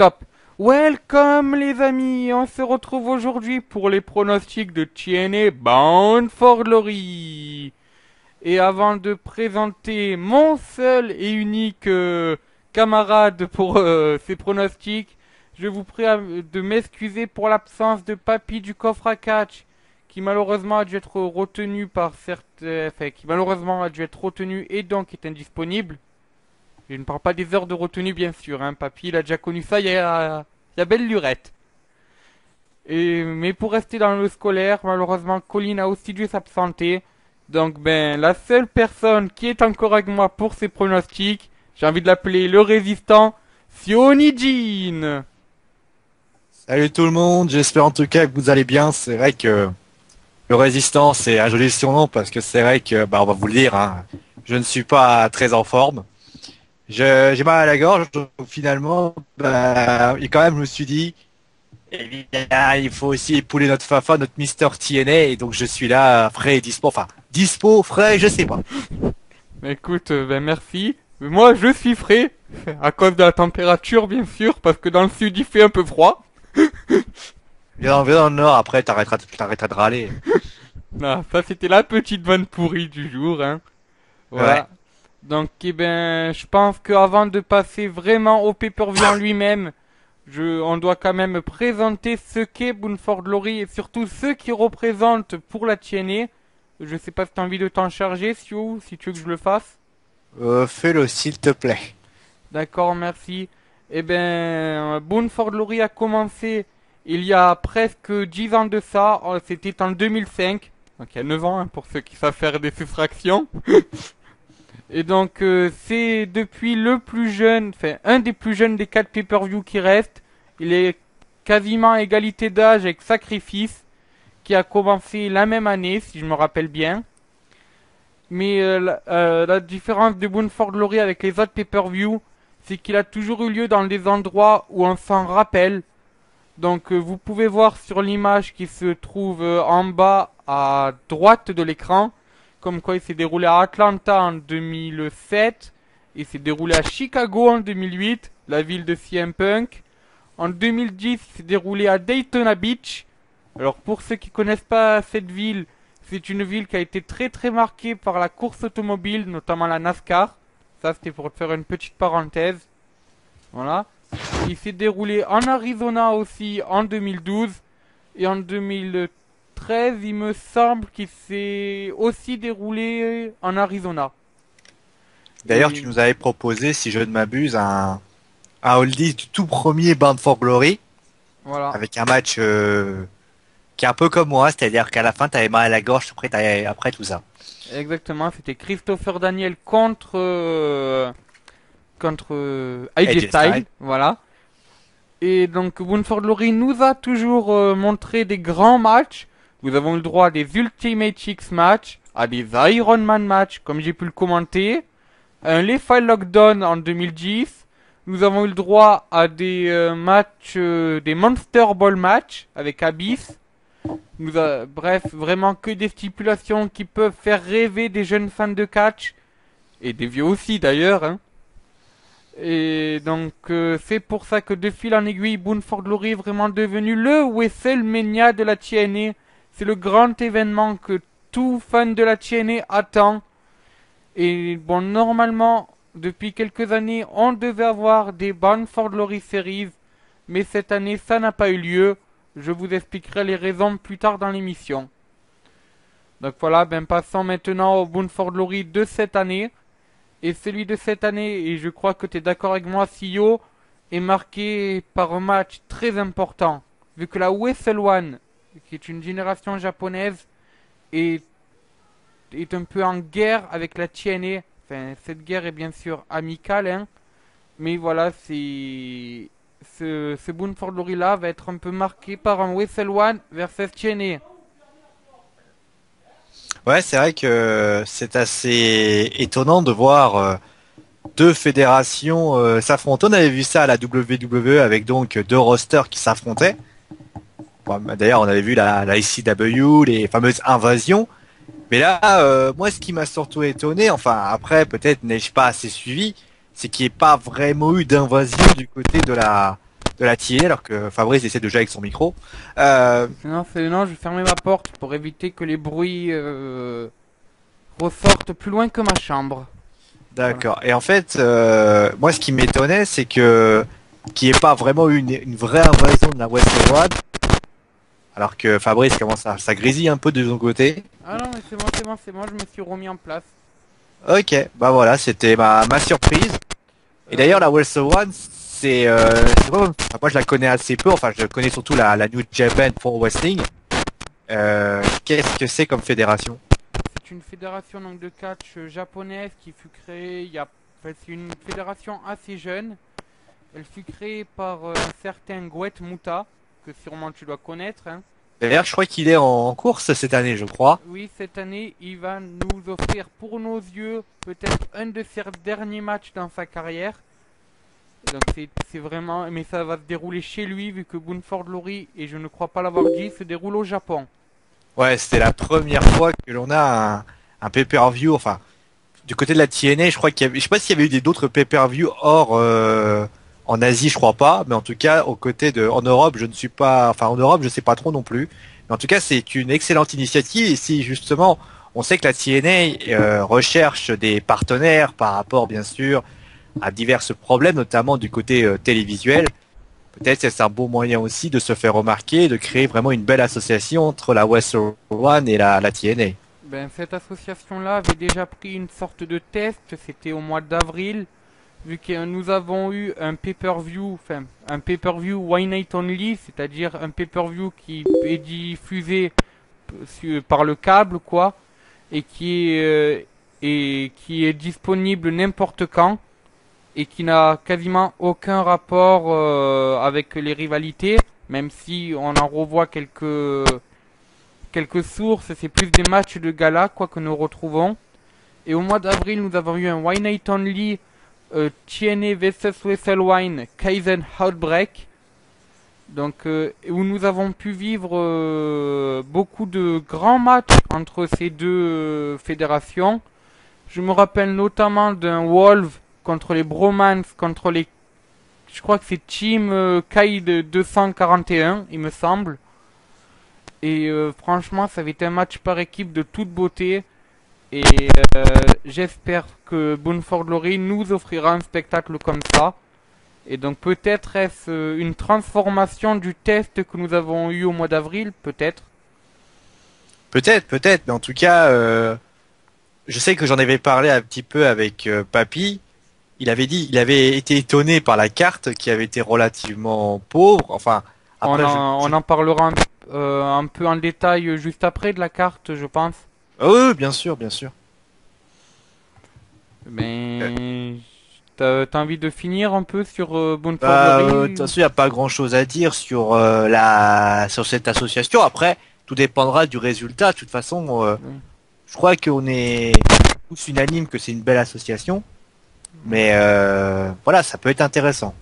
Top. Welcome les amis, on se retrouve aujourd'hui pour les pronostics de TNA Bound for Glory. Et avant de présenter mon seul et unique camarade pour ces pronostics, je vous prie de m'excuser pour l'absence de Papy du coffre à catch, qui malheureusement a dû être retenu par certains, qui malheureusement a dû être retenu et donc est indisponible. Je ne parle pas des heures de retenue bien sûr, hein. Papy il a déjà connu ça il y a belle lurette. Mais pour rester dans le scolaire, malheureusement Colin a aussi dû s'absenter. Donc la seule personne qui est encore avec moi pour ces pronostics, j'ai envie de l'appeler le résistant, Sioni Jean. Salut tout le monde, j'espère en tout cas que vous allez bien. C'est vrai que le résistant c'est un joli surnom parce que c'est vrai que, on va vous le dire, hein, je ne suis pas très en forme. J'ai mal à la gorge, donc finalement, et quand même je me suis dit, eh bien, il faut aussi épauler notre Fafa, notre Mister TNA, et donc je suis là, frais et dispo, enfin, dispo, frais, je sais pas. Écoute, merci. Moi je suis frais, à cause de la température bien sûr, parce que dans le sud il fait un peu froid. Viens dans le nord, après t'arrêteras de râler. Ah, ça c'était la petite vanne pourrie du jour, hein. Ouais. Voilà. Donc, je pense qu'avant de passer vraiment au pay-per-view en lui-même, on doit quand même présenter ce qu'est Bound for Glory et surtout ceux qui représentent pour la TNA. Je sais pas si t'as envie de t'en charger, Sioux, si tu veux que je le fasse. Fais-le s'il te plaît. D'accord, merci. Bound for Glory a commencé il y a presque 10 ans de ça. C'était en 2005. Donc il y a 9 ans, hein, pour ceux qui savent faire des soustractions. Et donc c'est depuis le plus jeune, enfin un des plus jeunes des 4 pay-per-view qui restent. Il est quasiment à égalité d'âge avec Sacrifice, qui a commencé la même année, si je me rappelle bien. Mais la différence de Bound for Glory avec les autres pay-per-view, c'est qu'il a toujours eu lieu dans des endroits où on s'en rappelle. Donc vous pouvez voir sur l'image qui se trouve en bas à droite de l'écran, comme quoi il s'est déroulé à Atlanta en 2007, il s'est déroulé à Chicago en 2008, la ville de CM Punk. En 2010, il s'est déroulé à Daytona Beach. Alors pour ceux qui connaissent pas cette ville, c'est une ville qui a été très très marquée par la course automobile, notamment la NASCAR. Ça c'était pour faire une petite parenthèse. Voilà. Il s'est déroulé en Arizona aussi en 2012. Et en 2013, il me semble qu'il s'est aussi déroulé en Arizona. D'ailleurs, Et tu nous avais proposé, si je ne m'abuse, un oldies du tout premier Bound for Glory, voilà. avec un match qui est un peu comme moi, c'est-à-dire qu'à la fin, t'avais mal à la gorge après tout ça. Exactement, c'était Christopher Daniel contre AJ AJ Styles. Styles. Voilà. Et donc, Bound for Glory nous a toujours montré des grands matchs. Nous avons eu le droit à des Ultimate X matchs, à des Iron Man matchs, comme j'ai pu le commenter, un Lethal Lockdown en 2010. Nous avons eu le droit à des matchs, des Monster Ball matchs avec Abyss. Bref, vraiment que des stipulations qui peuvent faire rêver des jeunes fans de catch, et des vieux aussi d'ailleurs, hein. Et donc c'est pour ça que de fil en aiguille, Bound for Glory est vraiment devenu le WrestleMania de la TNA. C'est le grand événement que tout fan de la TNA attend. Et bon, normalement, depuis quelques années, on devait avoir des Bound for Glory Series. Mais cette année, ça n'a pas eu lieu. Je vous expliquerai les raisons plus tard dans l'émission. Donc voilà, passons maintenant au Bound for Glory de cette année. Et celui de cette année, et je crois que tu es d'accord avec moi, CEO, est marqué par un match très important. Vu que la Wrestle One, qui est une génération japonaise, est, est un peu en guerre avec la TNA. Enfin, cette guerre est bien sûr amicale, hein. Mais voilà, ce Bound for Glory là va être un peu marqué par un Wrestle One versus TNA. Ouais, c'est vrai que c'est assez étonnant de voir deux fédérations s'affronter. On avait vu ça à la WWE avec donc deux rosters qui s'affrontaient. Bon, d'ailleurs, on avait vu la ICW, les fameuses invasions. Mais là, moi, ce qui m'a surtout étonné, enfin après, peut-être n'ai-je pas assez suivi, c'est qu'il n'y ait pas vraiment eu d'invasion du côté de de la TNA alors que Fabrice essaie de jouer avec son micro. Non, non, je vais fermer ma porte pour éviter que les bruits ressortent plus loin que ma chambre. Voilà. D'accord. Et en fait, moi, ce qui m'étonnait, c'est que qu'il n'y ait pas vraiment eu une vraie invasion de la West One, alors que Fabrice commence à ça grésille un peu de son côté. Ah non, mais c'est bon, c'est bon, c'est bon, je me suis remis en place. Ok, bah voilà, c'était ma surprise. Et d'ailleurs, la West One, moi, je la connais assez peu. Enfin, je connais surtout la New Japan Pro Wrestling. Qu'est-ce que c'est comme fédération? C'est une fédération donc de catch japonaise qui fut créée il y a. Enfin, c'est une fédération assez jeune. Elle fut créée par un certain Goet Muta, que sûrement tu dois connaître, hein. D'ailleurs, je crois qu'il est en course cette année, je crois. Oui, cette année, il va nous offrir pour nos yeux peut-être un de ses derniers matchs dans sa carrière. Donc c'est vraiment. Mais ça va se dérouler chez lui, vu que Bunford Lori, et je ne crois pas l'avoir dit, se déroule au Japon. Ouais, c'était la première fois que l'on a un pay-per-view. Enfin, du côté de la TNA, je crois je sais pas s'il y avait eu d'autres pay-per-view hors en Asie, je crois pas, mais en tout cas en Europe, je ne suis pas, enfin en Europe, je sais pas trop non plus. Mais en tout cas, c'est une excellente initiative. Et si justement, on sait que la TNA recherche des partenaires par rapport, bien sûr, à divers problèmes, notamment du côté télévisuel. Peut-être que c'est un bon moyen aussi de se faire remarquer, de créer vraiment une belle association entre la West One et la TNA. Ben, cette association-là avait déjà pris une sorte de test, c'était au mois d'avril, vu que nous avons eu un pay-per-view, enfin un pay-per-view One Night Only, c'est-à-dire un pay-per-view qui est diffusé par le câble, quoi, et qui est disponible n'importe quand, et qui n'a quasiment aucun rapport avec les rivalités, même si on en revoit quelques sources, c'est plus des matchs de gala, quoi, que nous retrouvons. Et au mois d'avril, nous avons eu un One Night Only TNA vs Wrestle Kaizen Outbreak. Donc, où nous avons pu vivre beaucoup de grands matchs entre ces deux fédérations. Je me rappelle notamment d'un Wolf contre les Bromans, contre les. Je crois que c'est Team Kai de 241, il me semble. Et franchement, ça avait été un match par équipe de toute beauté. Et j'espère que Bunford Lori nous offrira un spectacle comme ça. Et donc peut-être est-ce une transformation du test que nous avons eu au mois d'avril, peut-être. Peut-être, mais en tout cas, je sais que j'en avais parlé un petit peu avec Papy. Il avait été étonné par la carte qui avait été relativement pauvre. Enfin, après, On en parlera un peu en détail juste après de la carte, je pense. Ah oui, bien sûr, bien sûr. Mais t'as envie de finir un peu sur Bunford De toute Lori? façon, il n'y a pas grand-chose à dire sur sur cette association. Après, tout dépendra du résultat. De toute façon, Oui. je crois qu'on est tous unanimes que c'est une belle association. Mais voilà, ça peut être intéressant.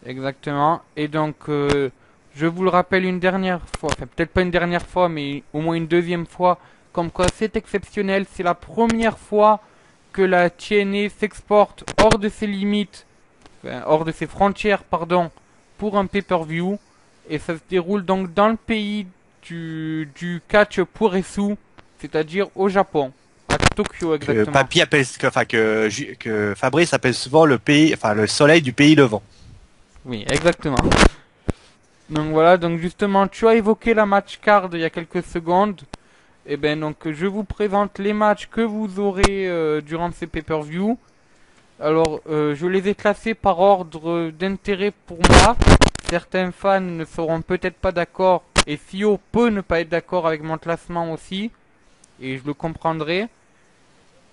Exactement. Et donc, je vous le rappelle une dernière fois, enfin peut-être pas une dernière fois, mais au moins une deuxième fois, comme quoi c'est exceptionnel. C'est la première fois que la TNA s'exporte hors de ses limites, enfin, hors de ses frontières, pardon, pour un pay-per-view. Et ça se déroule donc dans le pays du catch Puresu, c'est-à-dire au Japon, à Tokyo Que exactement. Papy appelle, que Fabrice appelle souvent le pays, enfin le soleil du pays levant. Oui, exactement. Donc voilà, donc justement, tu as évoqué la match card il y a quelques secondes. Et ben donc je vous présente les matchs que vous aurez durant ces pay-per-view. Alors je les ai classés par ordre d'intérêt pour moi. Certains fans ne seront peut-être pas d'accord et Fio peut ne pas être d'accord avec mon classement aussi et je le comprendrai.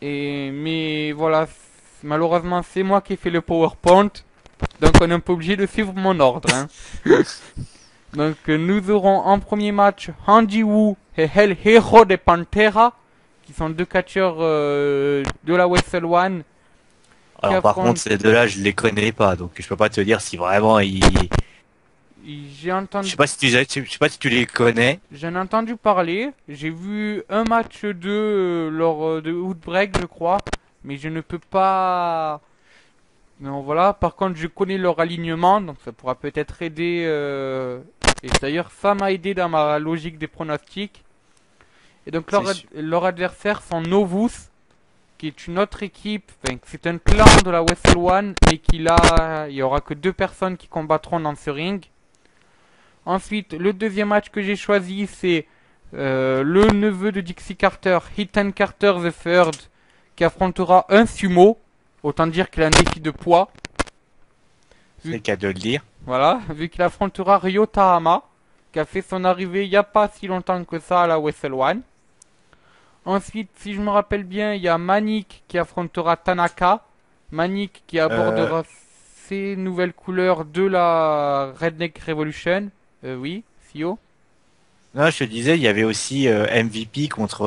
Et mais voilà, malheureusement c'est moi qui ai fait le PowerPoint, donc on est un peu obligé de suivre mon ordre, hein. Donc nous aurons en premier match Hanji Woo et El Hero de Pantera, qui sont deux catcheurs de la Wrestle One, qui Alors par contre, affrontent. ces deux-là, je les connais pas, donc je peux pas te dire si vraiment J'ai je sais entendu, pas si je sais pas si tu les connais. j'en ai entendu parler. J'ai vu un match d'eux lors de Outbreak, je crois, mais je ne peux pas Non, voilà. Par contre, je connais leur alignement, donc ça pourra peut-être aider. Et d'ailleurs, ça m'a aidé dans ma logique des pronostics. Et donc, C'est sûr. leur adversaire sont Novus, qui est une autre équipe. Enfin, c'est un clan de la Wrestle One, mais il y aura que deux personnes qui combattront dans ce ring. Ensuite, le deuxième match que j'ai choisi, c'est le neveu de Dixie Carter, Ethan Carter the Third, qui affrontera un sumo. Autant dire qu'il a un défi de poids. C'est le cas de le dire. Voilà, vu qu'il affrontera Ryota Hama, qui a fait son arrivée il n'y a pas si longtemps que ça à la Wrestle One. Ensuite, si je me rappelle bien, il y a Manik qui affrontera Tanaka. Manik qui Euh, abordera ces nouvelles couleurs de la Redneck Revolution. Oui, Fio. non, je te disais, il y avait aussi MVP contre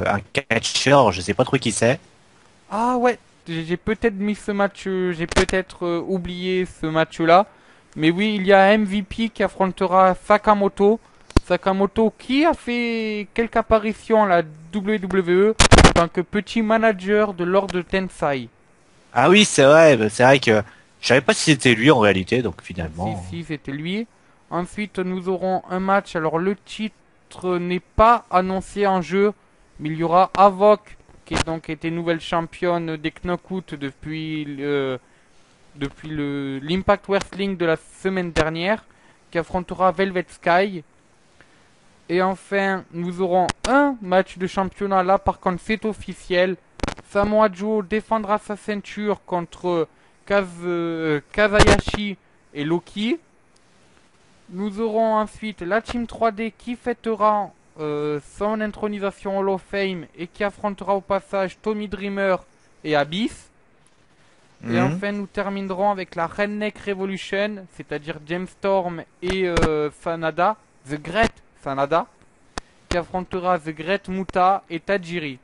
un catcheur, je sais pas trop qui c'est. Ah ouais, j'ai peut-être mis ce match, j'ai peut-être oublié ce match-là. Mais oui, il y a MVP qui affrontera Sakamoto. Sakamoto qui a fait quelques apparitions à la WWE en tant que petit manager de Lord Tensai. Ah oui, c'est vrai, bah, c'est vrai que je savais pas si c'était lui en réalité, donc Si, finalement. si, c'était lui. Ensuite, nous aurons un match. Alors, le titre n'est pas annoncé en jeu, mais il y aura Havok, qui est donc été nouvelle championne des Knockout depuis l'Impact Wrestling de la semaine dernière, qui affrontera Velvet Sky. Et enfin, nous aurons un match de championnat. Là, par contre, c'est officiel. Samoa Joe défendra sa ceinture contre Kazayashi et Loki. Nous aurons ensuite la Team 3D qui fêtera son intronisation Hall of Fame et qui affrontera au passage Tommy Dreamer et Abyss. Et Mhm. enfin, nous terminerons avec la Redneck Revolution, c'est-à-dire James Storm et Sanada, The Great Sanada, qui affrontera The Great Muta et Tajiri.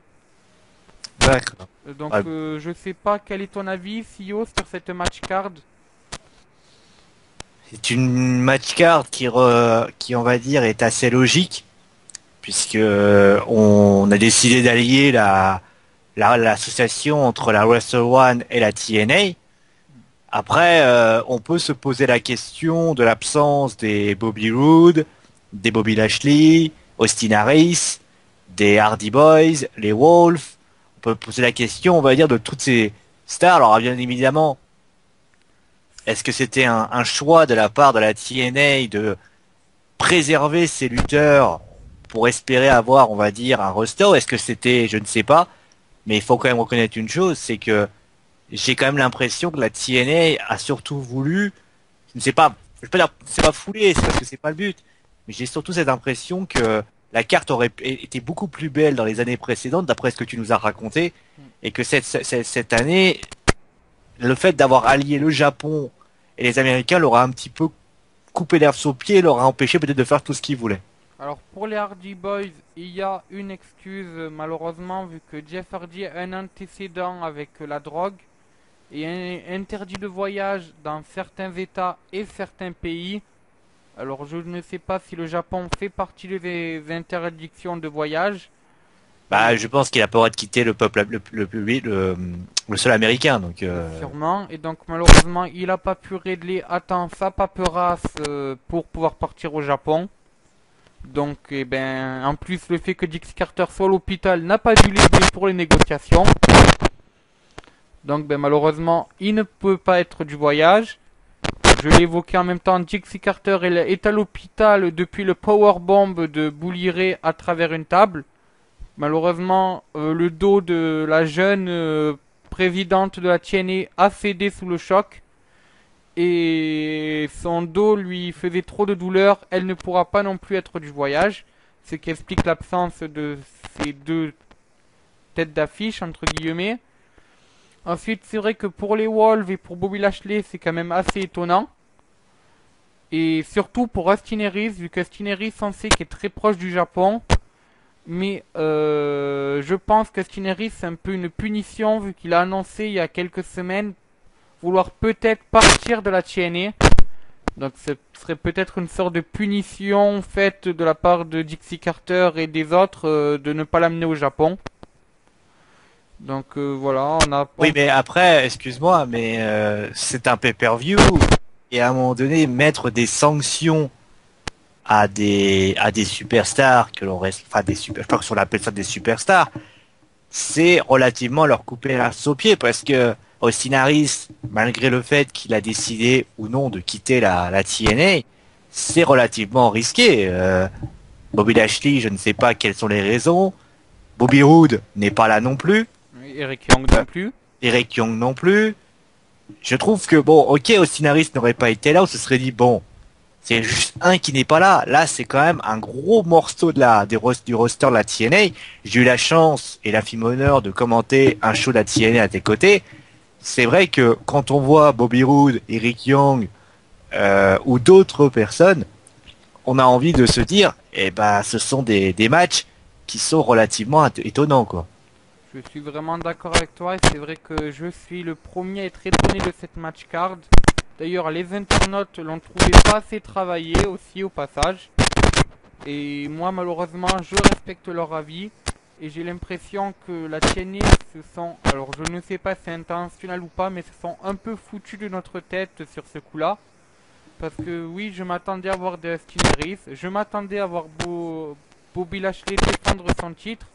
D'accord. Donc, Ouais, je sais pas quel est ton avis, Sio, sur cette match card. c'est une match card qui, on va dire, est assez logique, puisque on a décidé d'allier l'association entre la Wrestle One et la TNA. Après, on peut se poser la question de l'absence des Bobby Roode, des Bobby Lashley, Austin Harris, des Hardy Boys, les Wolves. On peut poser la question, on va dire, de toutes ces stars. Alors, bien évidemment, est-ce que c'était un choix de la part de la TNA de préserver ces lutteurs pour espérer avoir, on va dire, un roster? Est-ce que c'était, je ne sais pas, mais il faut quand même reconnaître une chose, c'est que j'ai quand même l'impression que la TNA a surtout voulu, je ne sais pas, je vais pas dire, c'est pas foulé, c'est parce que c'est pas le but, mais j'ai surtout cette impression que la carte aurait été beaucoup plus belle dans les années précédentes, d'après ce que tu nous as raconté, et que cette année, le fait d'avoir allié le Japon et les Américains leur a un petit peu coupé l'herbe sous le pied, leur a empêché peut-être de faire tout ce qu'ils voulaient. Alors pour les Hardy Boys, il y a une excuse malheureusement vu que Jeff Hardy a un antécédent avec la drogue et un interdit de voyage dans certains États et certains pays. Alors je ne sais pas si le Japon fait partie des interdictions de voyage. Bah, je pense qu'il a pas le droit de quitter le peuple, le seul américain, donc, Sûrement. Et donc malheureusement, il n'a pas pu régler à temps sa paperasse pour pouvoir partir au Japon. Donc, eh ben, en plus, le fait que Dixie Carter soit à l'hôpital n'a pas dû l'aider pour les négociations. Donc, ben, malheureusement, il ne peut pas être du voyage. Je l'ai évoqué en même temps, Dixie Carter est à l'hôpital depuis le powerbomb de Bully Ray à travers une table. Malheureusement, le dos de la jeune présidente de la TNA a cédé sous le choc. Et son dos lui faisait trop de douleur. Elle ne pourra pas non plus être du voyage. Ce qui explique l'absence de ces deux têtes d'affiche, entre guillemets. Ensuite, c'est vrai que pour les Wolves et pour Bobby Lashley, c'est quand même assez étonnant. Et surtout pour Austin Harris, vu qu'Austin Harris, on sait qu'il est très proche du Japon. Mais je pense qu'Austin Harris, c'est un peu une punition, vu qu'il a annoncé il y a quelques semaines vouloir peut-être partir de la TNA. Donc ce serait peut-être une sorte de punition faite de la part de Dixie Carter et des autres de ne pas l'amener au Japon. Donc voilà, Oui, mais après, excuse-moi, mais c'est un pay-per-view et à un moment donné, mettre des sanctions à des superstars que l'on reste, enfin des super, je crois qu'on appelle ça des superstars, c'est relativement leur couper la au pied parce que Austin Harris, malgré le fait qu'il a décidé ou non de quitter la TNA, c'est relativement risqué. Bobby Lashley, je ne sais pas quelles sont les raisons. Bobby Roode n'est pas là non plus. oui, Eric Young non plus. Eric Young non plus. Je trouve que bon, ok, Austin Harris n'aurait pas été là, on se serait dit bon, c'est juste un qui n'est pas là. Là, c'est quand même un gros morceau de du roster de la TNA. J'ai eu la chance et l'infime honneur de commenter un show de la TNA à tes côtés. C'est vrai que quand on voit Bobby Roode, Eric Young ou d'autres personnes, on a envie de se dire, eh ben, ce sont des matchs qui sont relativement étonnants, quoi. Je suis vraiment d'accord avec toi et c'est vrai que je suis le premier à être étonné de cette match card. D'ailleurs, les internautes l'ont trouvé pas assez travaillé aussi au passage. Et moi, malheureusement, je respecte leur avis. Et j'ai l'impression que la TNA se sont, alors je ne sais pas si c'est intentionnel ou pas, mais se sont un peu foutus de notre tête sur ce coup-là. Parce que oui, je m'attendais à voir des Austin Harris, je m'attendais à voir Bobby Lashley défendre son titre.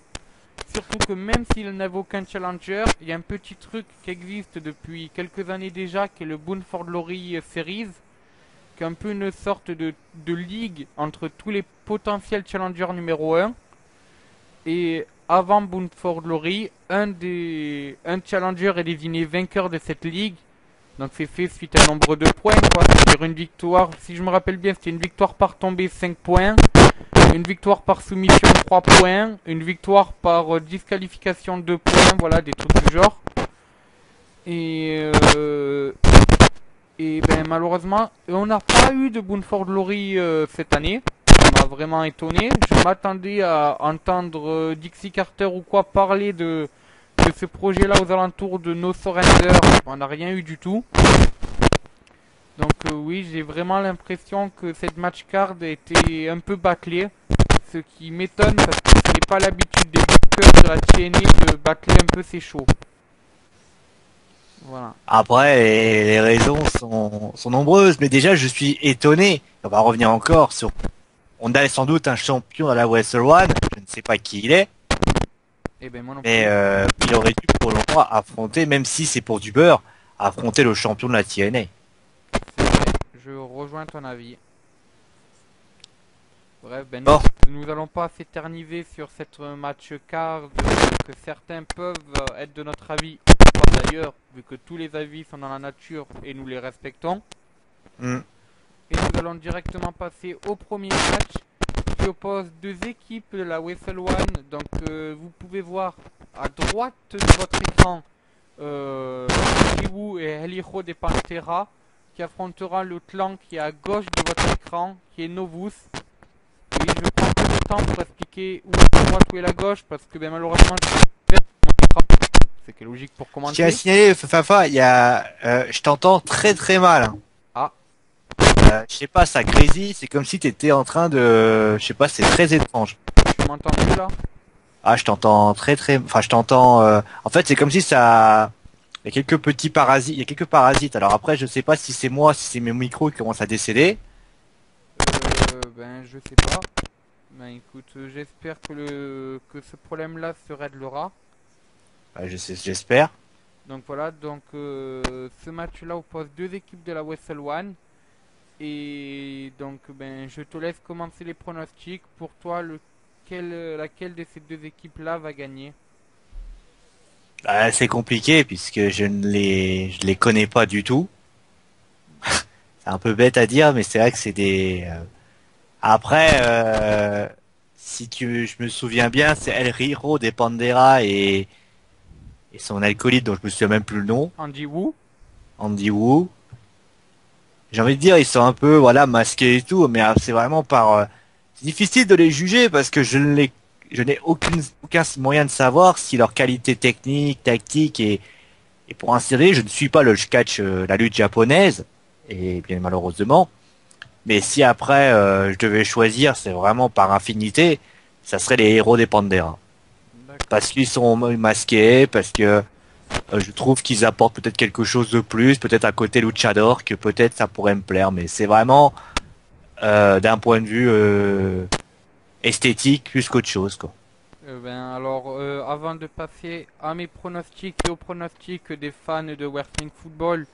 Surtout que même s'il n'avait aucun challenger, il y a un petit truc qui existe depuis quelques années déjà, qui est le Bound for Glory Series, qui est un peu une sorte de ligue entre tous les potentiels challengers numéro un. Et avant Bound for Glory, un challenger est désigné vainqueur de cette ligue. Donc c'est fait suite à un nombre de points, quoi. C'est-à-dire une victoire, si je me rappelle bien, c'était une victoire par tombée 5 points, une victoire par soumission 3 points, une victoire par disqualification 2 points, voilà, des trucs du genre. Et, euh, et ben malheureusement, on n'a pas eu de Bound for Glory cette année. Ça m'a vraiment étonné. Je m'attendais à entendre Dixie Carter ou quoi parler de ce projet-là aux alentours de No Surrender. On n'a rien eu du tout. Donc oui, j'ai vraiment l'impression que cette match card était un peu bâclée. Ce qui m'étonne parce que ce n'est pas l'habitude des bookers de la TNA de bâcler un peu ces shows. Voilà. Après, les raisons sont nombreuses, mais déjà, je suis étonné. On va revenir encore sur. On a sans doute un champion à la Wrestle One. Je ne sais pas qui il est, Et ben moi non plus. mais il aurait dû pour le moment affronter, même si c'est pour du beurre, affronter le champion de la TNA. C'est vrai, je rejoins ton avis. Bref, ben Bon, nous allons pas s'éterniser sur cette match card que certains peuvent être de notre avis ou pas d'ailleurs, vu que tous les avis sont dans la nature et nous les respectons. hmm, Et nous allons directement passer au premier match qui oppose deux équipes de la Wrestle One. Donc vous pouvez voir à droite de votre écran Jiwu et El Hijo de Pantera qui affrontera le clan qui est à gauche de votre écran, qui est Novus. Et je prends un peu de temps pour expliquer où est la droite, où est la gauche, parce que ben, malheureusement je perds mon écran. C'est que logique pour je tiens à commenter. signaler, Fafa, il y a, je t'entends très très mal, hein. Ah, Je sais pas, ça grésille, c'est comme si t'étais en train de, je sais pas, c'est très étrange. tu m'entends plus là? Ah, je t'entends très très, enfin, je t'entends. En fait, c'est comme si ça. Il y a quelques petits parasites. Il y a quelques parasites. Alors après, je sais pas si c'est moi, si c'est mes micros qui commencent à décéder. Ben je sais pas. Ben écoute, j'espère que ce problème-là se réglera. Je sais, j'espère. Donc voilà, donc ce match-là oppose deux équipes de la Wrestle One. Et donc ben je te laisse commencer les pronostics. Pour toi, laquelle de ces deux équipes-là va gagner? C'est compliqué puisque je les connais pas du tout. C'est un peu bête à dire, mais c'est vrai que c'est des. Après, si je me souviens bien, c'est El Hiro de Pandera et son acolyte dont je me souviens même plus le nom, Andy Wu? Andy Wu. J'ai envie de dire, ils sont un peu, voilà, masqués et tout, mais c'est vraiment par, c'est difficile de les juger parce que je n'ai aucun moyen de savoir si leur qualité technique, tactique et pour insérer, je ne suis pas le catch, la lutte japonaise, et bien malheureusement. Mais si après, je devais choisir, c'est vraiment par infinité, ça serait les héros des Pandera. D'accord. parce qu'ils sont masqués, parce que je trouve qu'ils apportent peut-être quelque chose de plus, peut-être à côté Luchador, que peut-être ça pourrait me plaire, mais c'est vraiment d'un point de vue esthétique plus qu'autre chose, quoi. Avant de passer à mes pronostics et aux pronostics des fans de Wrestling Football,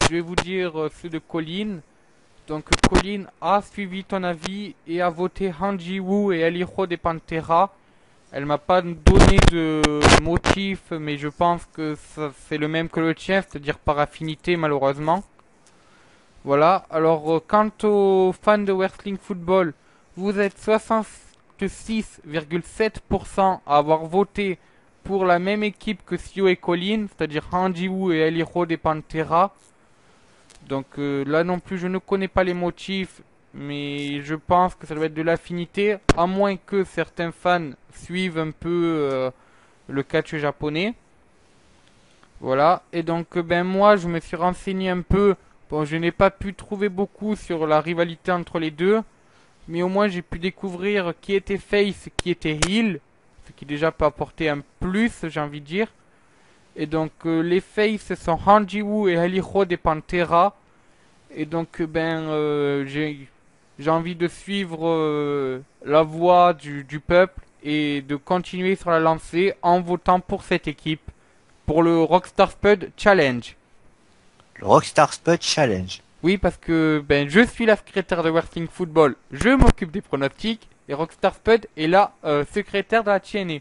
je vais vous dire ceux de Colin. Donc Colin a suivi ton avis et a voté Hanji Woo et El Hijo de Pantera. Elle m'a pas donné de motif, mais je pense que c'est le même que le tien, c'est-à-dire par affinité malheureusement. Voilà, alors quant aux fans de Wrestling Football, vous êtes 66,7% à avoir voté pour la même équipe que Sio et Colin, c'est-à-dire Hanji Woo et El Hijo de Pantera. Donc là non plus je ne connais pas les motifs, mais je pense que ça doit être de l'affinité, à moins que certains fans suivent un peu le catch japonais. Voilà, et donc ben moi je me suis renseigné un peu. Bon, je n'ai pas pu trouver beaucoup sur la rivalité entre les deux, mais au moins j'ai pu découvrir qui était face, qui était heel, ce qui déjà peut apporter un plus, j'ai envie de dire. Et donc les faces sont Hanji Woo et El Hijo de Pantera. Et donc j'ai envie de suivre la voie du peuple et de continuer sur la lancée en votant pour cette équipe, pour le Rockstar Spud Challenge. Le Rockstar Spud Challenge. Oui, parce que ben je suis la secrétaire de Wrestling Football, je m'occupe des pronostics et Rockstar Spud est la secrétaire de la TNA.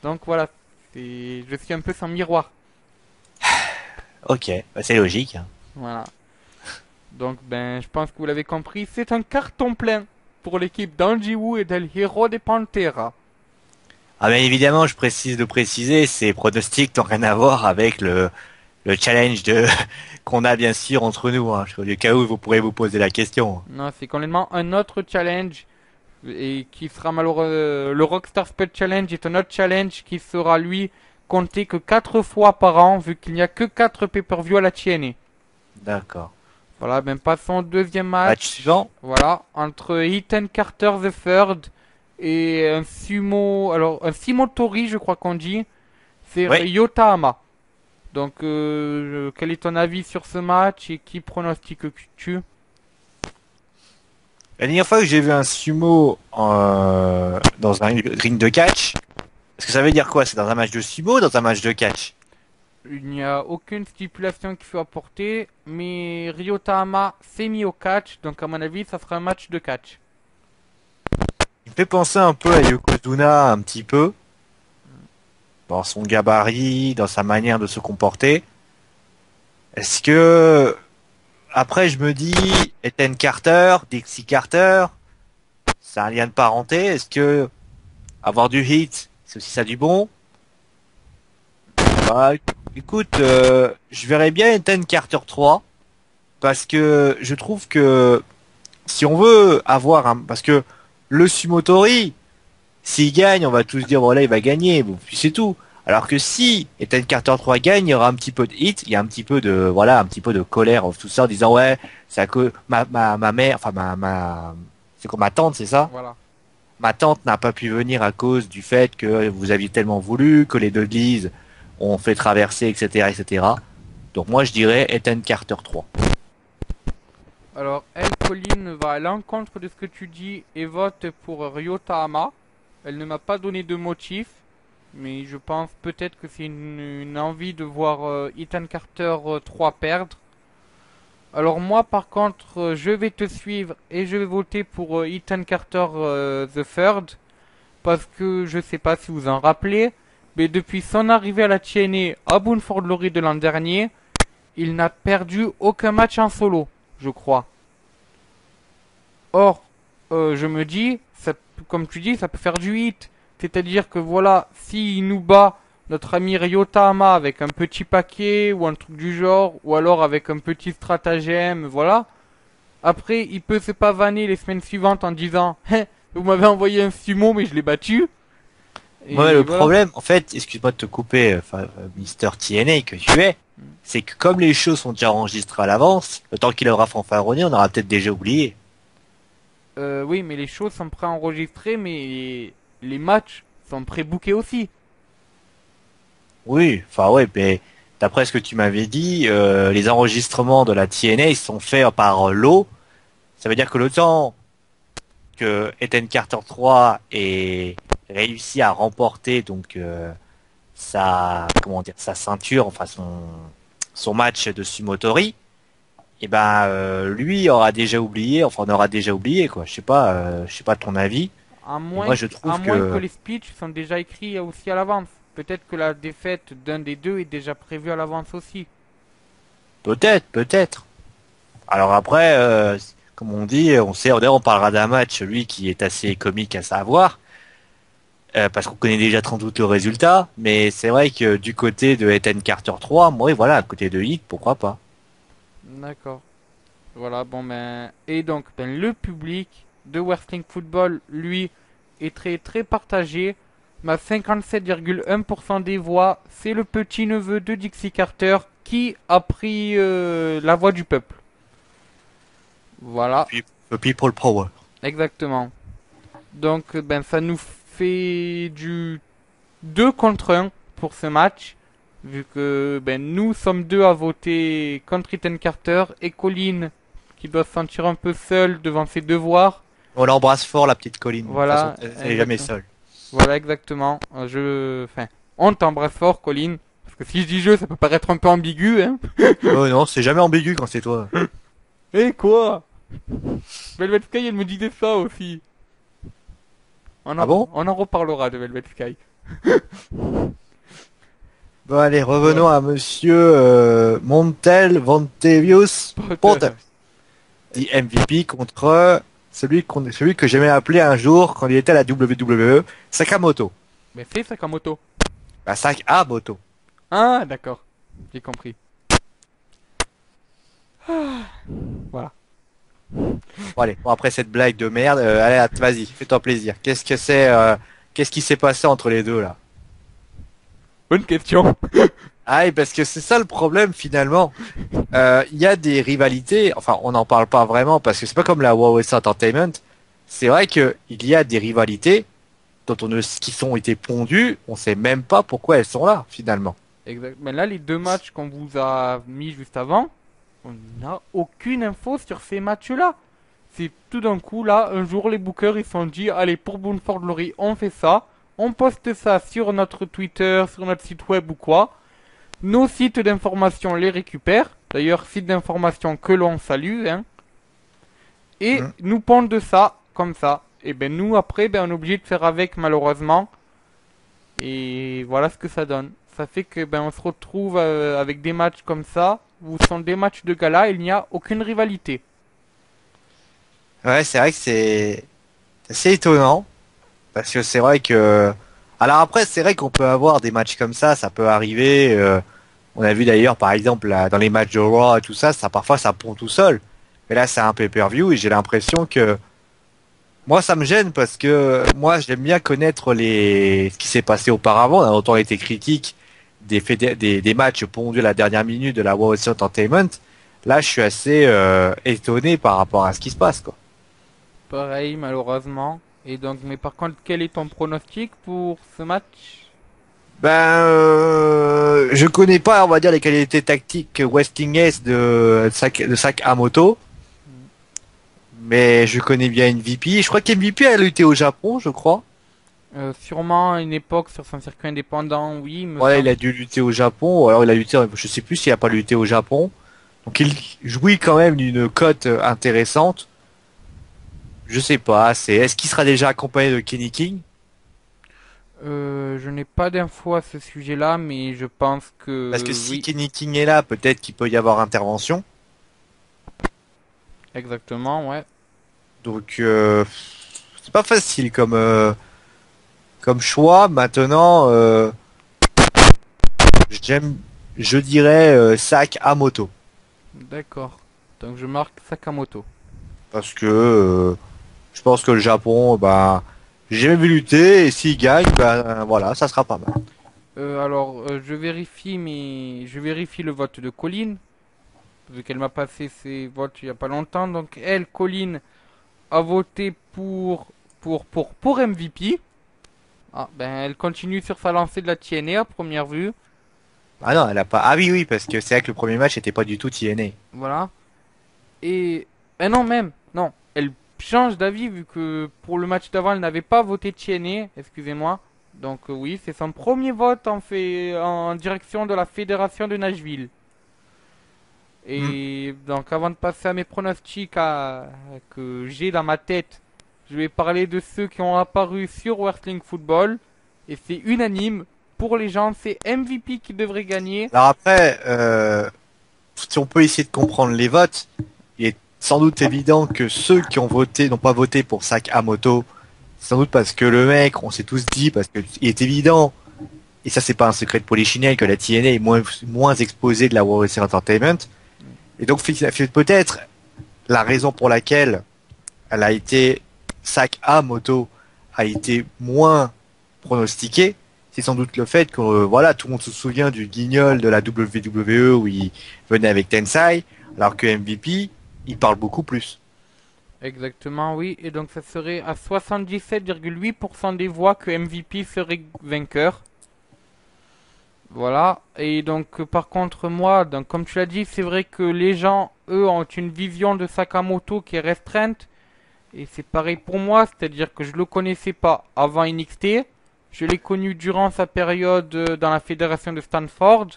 Donc voilà, je suis un peu son miroir. Ok, bah, c'est logique, hein. Voilà. Donc ben je pense que vous l'avez compris, c'est un carton plein pour l'équipe d'Anji Woo et d'El Hero de Pantera. Ah bien évidemment, je précise de préciser, ces pronostics n'ont rien à voir avec le challenge de qu'on a bien sûr entre nous, hein. Au cas où vous pourrez vous poser la question. Non, c'est complètement un autre challenge et qui sera malheureux. Le Rockstar Spud Challenge est un autre challenge qui sera lui compté que 4 fois par an vu qu'il n'y a que 4 pay-per-view à la TNA. D'accord. Voilà, ben passons au deuxième Match match. suivant. Voilà, entre Ethan Carter the Third et un sumo, alors un Simotori je crois qu'on dit, c'est Oui. Ryota Hama. Donc quel est ton avis sur ce match et qui pronostiques-tu? La dernière fois que j'ai vu un sumo dans un ring de catch, est-ce que ça veut dire quoi? C'est dans un match de sumo ou dans un match de catch? Il n'y a aucune stipulation qui soit apportée, mais Ryota Hama s'est mis au catch, donc à mon avis ça sera un match de catch. Il me fait penser un peu à Yokozuna, un petit peu, dans son gabarit, dans sa manière de se comporter. Est-ce que après je me dis Ethan Carter, Dixie Carter, c'est un lien de parenté. Est-ce que avoir du hit, c'est aussi ça du bon? Bah, écoute, je verrais bien Ethan Carter 3 parce que je trouve que si on veut avoir un, parce que le Sumotori, s'il gagne, on va tous dire voilà, il va gagner, bon, puis c'est tout. Alors que si Ethan Carter 3 gagne, il y aura un petit peu de hit, il y a un petit peu de voilà, un petit peu de colère, tout ça en disant ouais, c'est à cause ma mère, enfin c'est quoi ma tante, c'est ça? Voilà. Ma tante n'a pas pu venir à cause du fait que vous aviez tellement voulu, que les deux Dudleys ont fait traverser, etc., etc. Donc moi je dirais Ethan Carter 3. Alors, elle, Colline, va à l'encontre de ce que tu dis et vote pour Ryota Hama. Elle ne m'a pas donné de motif, mais je pense peut-être que c'est une envie de voir Ethan Carter 3 perdre. Alors moi, par contre, je vais te suivre et je vais voter pour Ethan Carter the Third, parce que je sais pas si vous en rappelez, mais depuis son arrivée à la TNA à Bound for Glory de l'an dernier, il n'a perdu aucun match en solo, je crois. Or, je me dis, ça, comme tu dis, ça peut faire du hit. C'est-à-dire que voilà, s'il nous bat notre ami Ryota Hama avec un petit paquet ou un truc du genre, ou alors avec un petit stratagème, voilà. Après, il peut se pavaner les semaines suivantes en disant, hein, vous m'avez envoyé un sumo mais je l'ai battu. Moi, Et le voilà. problème, en fait, excuse-moi de te couper, enfin, Mister TNA que tu es, c'est que comme les choses sont déjà enregistrées à l'avance, le temps qu'il aura fanfaronné, on aura peut-être déjà oublié. Oui, mais les choses sont préenregistrées, mais les matchs sont pré-bookés aussi. Oui, enfin ouais, mais d'après ce que tu m'avais dit, les enregistrements de la TNA sont faits par l'eau. Ça veut dire que le temps que Ethan Carter 3 ait réussi à remporter donc sa ceinture, enfin son match de Sumotori, et ben lui aura déjà oublié, enfin on aura déjà oublié quoi. Je sais pas ton avis, mais moi je À trouve moins que que les speeches sont déjà écrits aussi à l'avance. Peut-être que la défaite d'un des deux est déjà prévue à l'avance aussi. peut-être. Alors après, comme on dit, on sait, d'ailleurs on parlera d'un match, lui qui est assez comique à savoir, parce qu'on connaît déjà sans doute le résultat, mais c'est vrai que du côté de Ethan Carter 3, moi voilà, à côté de Hit, pourquoi pas. D'accord. Voilà, bon ben... Et donc, ben, le public de Wrestling Football, lui, est très très partagé. Ma 57,1% des voix, c'est le petit-neveu de Dixie Carter qui a pris la voix du peuple. Voilà, Le People Power. exactement. Donc, ben, ça nous fait du 2 contre 1 pour ce match. Vu que ben, nous sommes deux à voter contre Ethan Carter et Colin qui doit se sentir un peu seul devant ses devoirs. On l'embrasse fort la petite Colline, de toute façon, Voilà, elle est jamais exactement. seule. Voilà, exactement. Enfin, on t'embrasse fort, Colin. Parce que si je dis je, ça peut paraître un peu ambigu, hein. Oh non, c'est jamais ambigu quand c'est toi. Eh quoi? Velvet Sky, elle me disait ça aussi. Ah bon? On en reparlera de Velvet Sky. Bon allez, Voilà. revenons à monsieur Montel Vontevius Porter, Potter. dit MVP contre celui que j'aimais appeler un jour quand il était à la WWE, Sakamoto. Mais c'est Sakamoto. Bah Sakamoto. Ah, d'accord. J'ai compris. Voilà. Bon allez, bon, après cette blague de merde, allez, vas-y, fais-toi plaisir. Qu'est-ce qui s'est passé entre les deux là? Bonne question. Ah, et parce que c'est ça le problème finalement. Il y a des rivalités, enfin on n'en parle pas vraiment parce que c'est pas comme la WoW Entertainment. C'est vrai que il y a des rivalités dont qui sont été pondues, on sait même pas pourquoi elles sont là finalement. Exact. Mais là, les deux matchs qu'on vous a mis juste avant, on n'a aucune info sur ces matchs-là. C'est tout d'un coup, là, un jour, les bookers, ils se sont dit, allez, pour Bound Glory, on fait ça. On poste ça sur notre Twitter, sur notre site web ou quoi. Nos sites d'information les récupèrent. D'ailleurs, sites d'information que l'on salue, hein. Et Hmm. nous pondent de ça, comme ça. Et ben nous, après, ben, on est obligé de faire avec, malheureusement. Et voilà ce que ça donne. Ça fait que ben on se retrouve avec des matchs comme ça, où ce sont des matchs de gala, il n'y a aucune rivalité. Ouais, c'est vrai que c'est assez étonnant parce que c'est vrai que alors après c'est vrai qu'on peut avoir des matchs comme ça peut arriver. On a vu d'ailleurs par exemple là, dans les matchs de Raw et tout ça, ça parfois ça pond tout seul. Mais là c'est un pay-per-view et j'ai l'impression que moi, ça me gêne parce que moi, j'aime bien connaître ce qui s'est passé auparavant. On a longtemps été critique des matchs pondus à la dernière minute de la World Entertainment. Là, je suis assez étonné par rapport à ce qui se passe, quoi. Pareil, malheureusement. Et donc, mais par contre, quel est ton pronostic pour ce match? Ben, je connais pas, on va dire, les qualités tactiques Westinghouse de Sakamoto, mais je connais bien MVP. Je crois qu'MVP a lutté au Japon, je crois. Sûrement à une époque sur son circuit indépendant, oui, me Ouais, il semble. a dû lutter au Japon, ou alors il a lutté, je sais plus s'il a pas lutté au Japon. Donc il jouit quand même d'une cote intéressante. Je sais pas, est-ce qu'il sera déjà accompagné de Kenny King? Je n'ai pas d'infos à ce sujet-là, mais je pense Parce que que si oui, Kenny King est là, peut-être qu'il peut y avoir intervention. exactement, ouais. Donc c'est pas facile comme choix. Maintenant, j'aime, je dirais Sak Amoto D'accord. Donc je marque Sakamoto. parce que je pense que le Japon, bah, j'ai jamais vu lutter et s'il gagne, ben voilà, ça sera pas mal. Je vérifie, mais je vérifie le vote de Colline, vu qu'elle m'a passé ses votes il y a pas longtemps. Donc elle, Colline, a voté pour MVP. Ah, ben elle continue sur sa lancée de la TNA à première vue. Ah non, elle a pas. Ah oui, oui, parce que c'est vrai que le premier match était pas du tout TNA. Voilà. Et non même, non, elle change d'avis vu que pour le match d'avant elle n'avait pas voté TNA, excusez-moi. Donc oui, c'est son premier vote en direction de la fédération de Nashville. Hmm. Et donc avant de passer à mes pronostics que j'ai dans ma tête, je vais parler de ceux qui ont apparu sur Wrestling Football. Et c'est unanime. Pour les gens, c'est MVP qui devrait gagner. Alors après, si on peut essayer de comprendre les votes, il est sans doute évident que ceux qui ont voté n'ont pas voté pour Sakamoto. Sans doute parce que le mec, on s'est tous dit, parce que il est évident, et ça c'est pas un secret de polichinelle, que la TNA est moins exposée de la World Wrestling Entertainment. Et donc peut-être la raison pour laquelle elle a été Sakamoto a été moins pronostiquée, c'est sans doute le fait que voilà, tout le monde se souvient du guignol de la WWE où il venait avec Tensai, alors que MVP, il parle beaucoup plus. Exactement, oui. Et donc ça serait à 77,8% des voix que MVP serait vainqueur. Voilà. Et donc par contre moi, donc comme tu l'as dit, c'est vrai que les gens, eux, ont une vision de Sakamoto qui est restreinte. Et c'est pareil pour moi, c'est-à-dire que je le connaissais pas avant NXT. Je l'ai connu durant sa période dans la fédération de Stanford.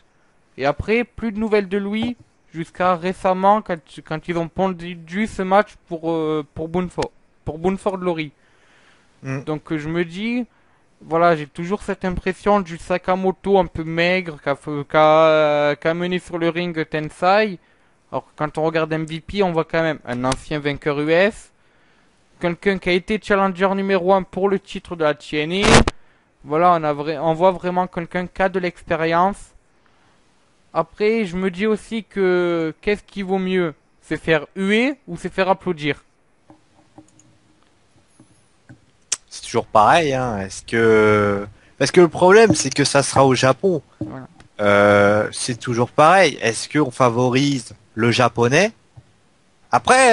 Et après, plus de nouvelles de lui jusqu'à récemment quand ils ont pondu ce match pour Bounford Glory. Mm. Donc je me dis, voilà, j'ai toujours cette impression du Sakamoto un peu maigre qu'a mené sur le ring Tensai. Alors quand on regarde MVP, on voit quand même un ancien vainqueur US, quelqu'un qui a été challenger numéro un pour le titre de la TNA. Voilà, on voit vraiment quelqu'un qui a de l'expérience. Après, je me dis aussi que qu'est-ce qui vaut mieux? Se faire huer ou se faire applaudir? C'est toujours pareil, hein. Parce que le problème, c'est que ça sera au Japon. Voilà. C'est toujours pareil. Est-ce qu'on favorise le japonais? Après,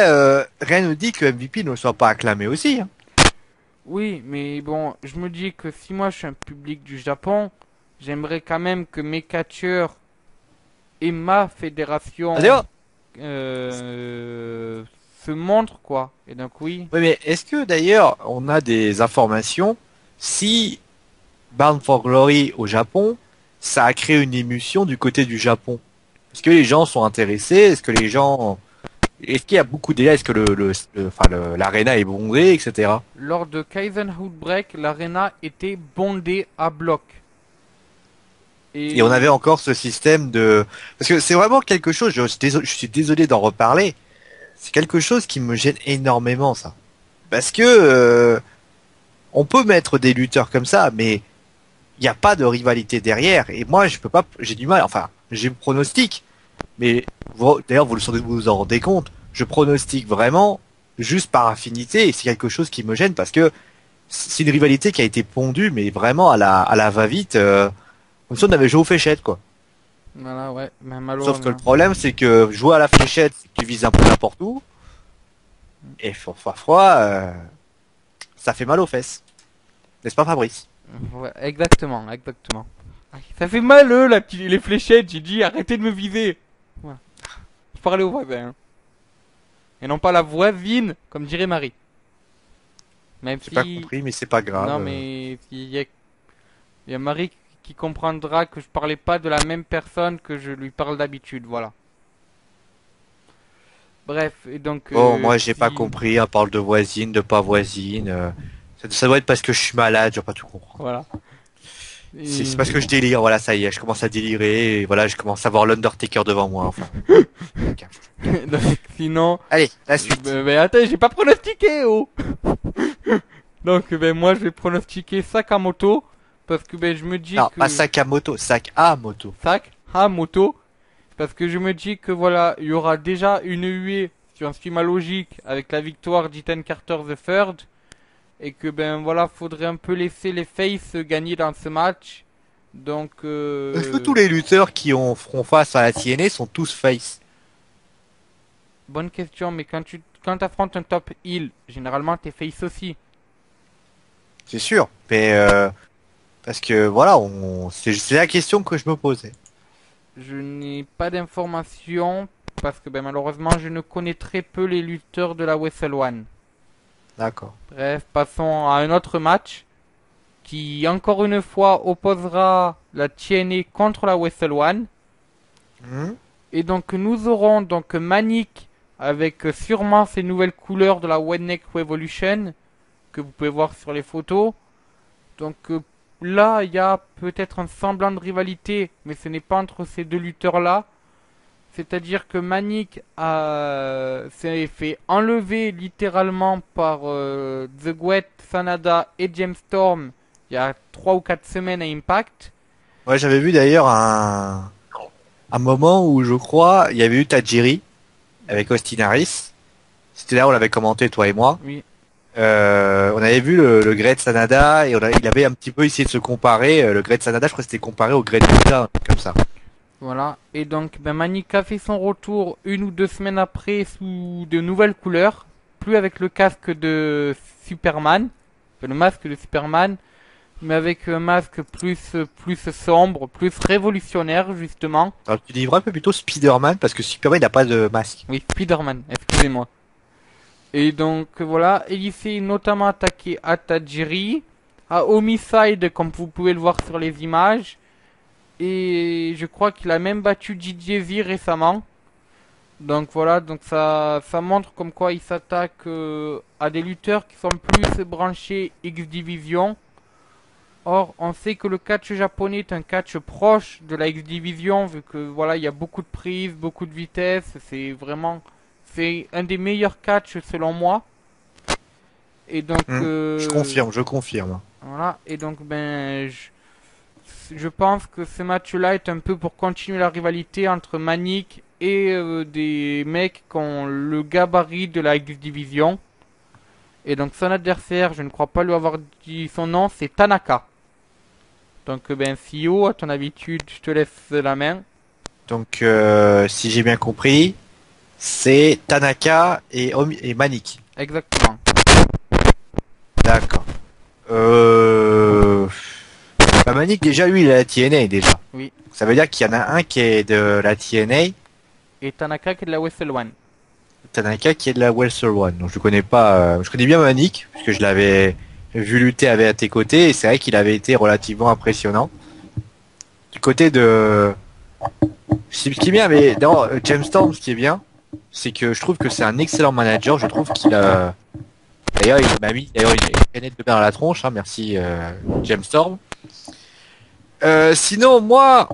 rien ne dit que MVP ne soit pas acclamé aussi, hein. Oui, mais bon, je me dis que si moi je suis un public du Japon, j'aimerais quand même que mes catcheurs et ma fédération D'ailleurs, euh, se montrent quoi. Et donc oui, oui, mais est-ce que d'ailleurs on a des informations si Bound for Glory au Japon, ça a créé une émulsion du côté du Japon? Est-ce que les gens sont intéressés? Est-ce qu'il y a beaucoup d'élèves? Est-ce que l'arena est bondée, etc. lors de Kaizen Outbreak, l'arena était bondée à bloc. Et on avait Et encore ce système de, parce que c'est vraiment quelque chose. Je suis désolé d'en reparler. C'est quelque chose qui me gêne énormément, ça. Parce que on peut mettre des lutteurs comme ça, mais il n'y a pas de rivalité derrière. Et moi, je peux pas, j'ai du mal. Enfin, j'ai le pronostic, mais d'ailleurs, vous vous en rendez compte. Je pronostique vraiment juste par affinité. Et c'est quelque chose qui me gêne parce que c'est une rivalité qui a été pondue, mais vraiment à la va-vite, comme si on avait joué aux fléchettes, quoi. voilà, ouais, mais Sauf que le malheureusement. problème, c'est que jouer à la fléchette, tu vises un peu n'importe où. Et parfois, ça fait mal aux fesses. N'est-ce pas, Fabrice? Ouais, exactement, exactement. Aïe, ça fait mal, les fléchettes, j'ai dit, arrêtez de me viser. Voilà. Je parlais au voisin. Hein. Et non pas la voisine, comme dirait Marie. Même J'ai pas si... compris, mais c'est pas grave. Non, mais il y a Marie qui comprendra que je parlais pas de la même personne que je lui parle d'habitude, voilà. Bref, et donc, Bon, moi, j'ai pas si... compris. On parle de voisine, de pas voisine. Ça doit être parce que je suis malade, je dois pas tout comprendre. Voilà. C'est Et... parce que je délire, voilà, ça y est, je commence à délirer, et voilà, je commence à voir l'Undertaker devant moi, enfin. Ok. donc, sinon... Allez, la suite. mais attends, j'ai pas pronostiqué, oh. Donc, ben, moi, je vais pronostiquer Sakamoto. Parce que, ben, je me dis Non, pas que... Sakamoto, Sakamoto. Sakamoto. Parce que je me dis que, voilà, il y aura déjà une huée sur un schéma logique avec la victoire d'Ethan Carter the Third. Et que, ben, voilà, faudrait un peu laisser les faces gagner dans ce match. Donc, Est-ce que tous les lutteurs qui feront face à la TNA sont tous face? bonne question, mais quand t'affrontes un top heel, généralement, t'es face aussi. C'est sûr, mais parce que voilà, c'est la question que je me posais. Je n'ai pas d'informations parce que malheureusement je ne connais très peu les lutteurs de la Wrestle One. D'accord. Bref, passons à un autre match qui encore une fois opposera la TNA contre la Wrestle One. Mhm. Et donc nous aurons donc Manic avec sûrement ces nouvelles couleurs de la Redneck Revolution que vous pouvez voir sur les photos. Donc là, il y a peut-être un semblant de rivalité, mais ce n'est pas entre ces deux lutteurs-là. C'est-à-dire que Manic s'est fait enlever littéralement par The Great Sanada et James Storm il y a 3 ou 4 semaines à Impact. Ouais, j'avais vu d'ailleurs un moment où je crois il y avait eu Tajiri avec Austin Harris. C'était là où on l'avait commenté toi et moi. Oui, On avait vu le Great Sanada et il avait un petit peu essayé de se comparer. Le Great Sanada, je crois que c'était comparé au Great Muta, un truc comme ça. voilà. Et donc Manic a fait son retour 1 ou 2 semaines après sous de nouvelles couleurs. Plus avec le casque de Superman, enfin, le masque de Superman, mais avec un masque plus sombre, plus révolutionnaire justement. Alors, tu livres un peu plutôt Spider-Man parce que Superman il n'a pas de masque. Oui, Spider-Man, excusez-moi. Et donc voilà, il s'est notamment attaqué à Tajiri, à Homicide comme vous pouvez le voir sur les images, et je crois qu'il a même battu JJZ récemment. Donc voilà, donc ça montre comme quoi il s'attaque à des lutteurs qui sont plus branchés X-Division. Or, on sait que le catch japonais est un catch proche de la X-Division, vu que voilà, il y a beaucoup de prises, beaucoup de vitesse, c'est un des meilleurs catchs selon moi. Et donc, Je confirme, je confirme. voilà, et donc je pense que ce match-là est un peu pour continuer la rivalité entre Manic et des mecs qui ont le gabarit de la X-Division. Et donc son adversaire, je ne crois pas lui avoir dit son nom, c'est Tanaka. Donc CEO, à ton habitude, je te laisse la main. Donc, si j'ai bien compris, c'est Tanaka et Manik. Exactement. D'accord. Bah, Manik, déjà, lui, il a la TNA, déjà. Oui. Ça veut dire qu'il y en a un qui est de la TNA, Et Tanaka qui est de la Wrestle One. Tanaka qui est de la Wrestle One. Donc, je connais pas, je connais bien Manik, puisque je l'avais vu lutter à tes côtés, et c'est vrai qu'il avait été relativement impressionnant. Du côté de... Ce qui est bien, mais d'abord, James Storm, ce qui est bien, c'est que je trouve que c'est un excellent manager. Je trouve qu'il a... D'ailleurs, il m'a mis d'ailleurs une canette de mer à la tronche, hein, merci James Storm. Sinon, moi,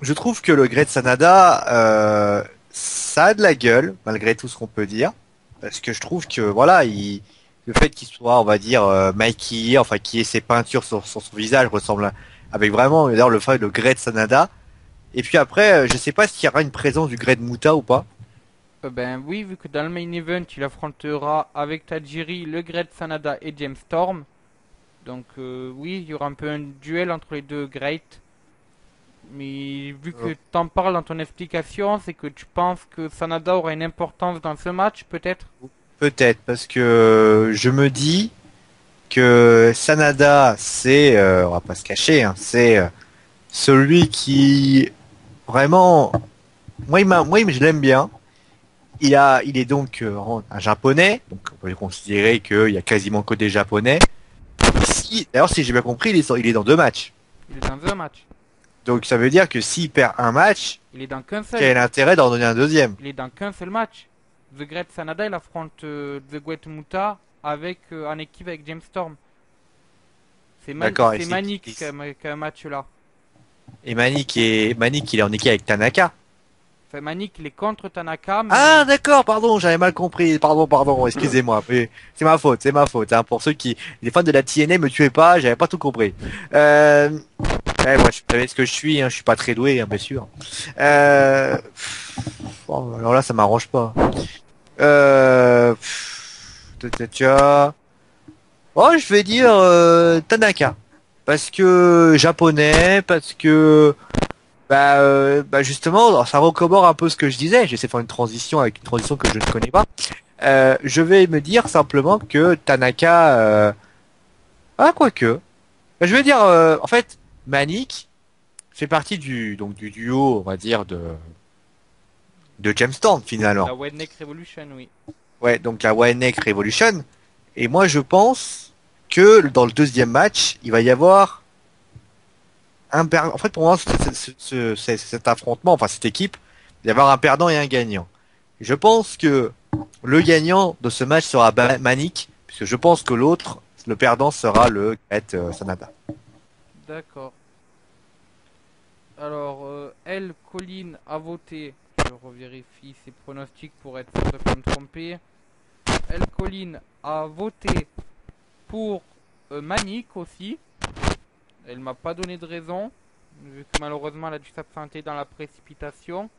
je trouve que le Great Sanada, ça a de la gueule, malgré tout ce qu'on peut dire. Parce que je trouve que, voilà, le fait qu'il soit, on va dire, maquillé, enfin, qu'il ait ses peintures sur son visage, ressemble avec vraiment, d'ailleurs, le fait de Great Sanada. Et puis après, je sais pas s'il y aura une présence du Great Muta ou pas. Oui, vu que dans le main event, il affrontera avec Tajiri, le Great Sanada et James Storm. Donc oui, il y aura un peu un duel entre les deux Great. Mais vu que t'en parles dans ton explication, c'est que tu penses que Sanada aura une importance dans ce match, peut-être? Peut-être, parce que je me dis que Sanada, c'est, on va pas se cacher, hein, c'est celui qui vraiment, moi, je l'aime bien. Il est donc un japonais, donc on peut considérer qu'il y a quasiment que des japonais. D'ailleurs, si j'ai bien compris, il est dans 2 matchs. Il est dans un match. Donc ça veut dire que s'il perd un match, Il est dans qu'un seul. quel est l'intérêt d'en donner un deuxième? Il est dans qu'un seul match. The Great Sanada, il affronte The Great Muta avec en équipe avec James Storm. D'accord. C'est Manic qui a un match là. Et Manik, il est en équipe avec Tanaka. Enfin, Manic, il est contre Tanaka, mais Ah d'accord, pardon, j'avais mal compris. Pardon, excusez-moi. Oui, c'est ma faute. Hein. Pour ceux les fans de la TNA, me tuez pas, j'avais pas tout compris. Moi, je savais ce que je suis. Hein, je suis pas très doué, hein, bien sûr. Alors là, ça m'arrange pas. Tcha. Oh, je vais dire Tanaka, parce que japonais, parce que justement, ça recommande un peu ce que je disais. J'essaie de faire une transition avec une transition que je ne connais pas. Je vais me dire simplement que Tanaka, quoique. Je vais dire, en fait, Manik, fait partie du duo, on va dire, de James Storm finalement. La Redneck Revolution, oui. Ouais, donc la Redneck Revolution. Et moi, je pense que dans le deuxième match, il va y avoir en fait, pour moi, cet affrontement, enfin cette équipe, il va y avoir un perdant et un gagnant. Je pense que le gagnant de ce match sera Manik, puisque je pense que le perdant sera le Great Sanada. D'accord. Alors, elle, Colline, a voté. Je revérifie ses pronostics pour être sûr de pas me tromper. Elle, Colline, a voté pour Manik aussi. Elle m'a pas donné de raison, vu que malheureusement elle a dû s'absenter dans la précipitation.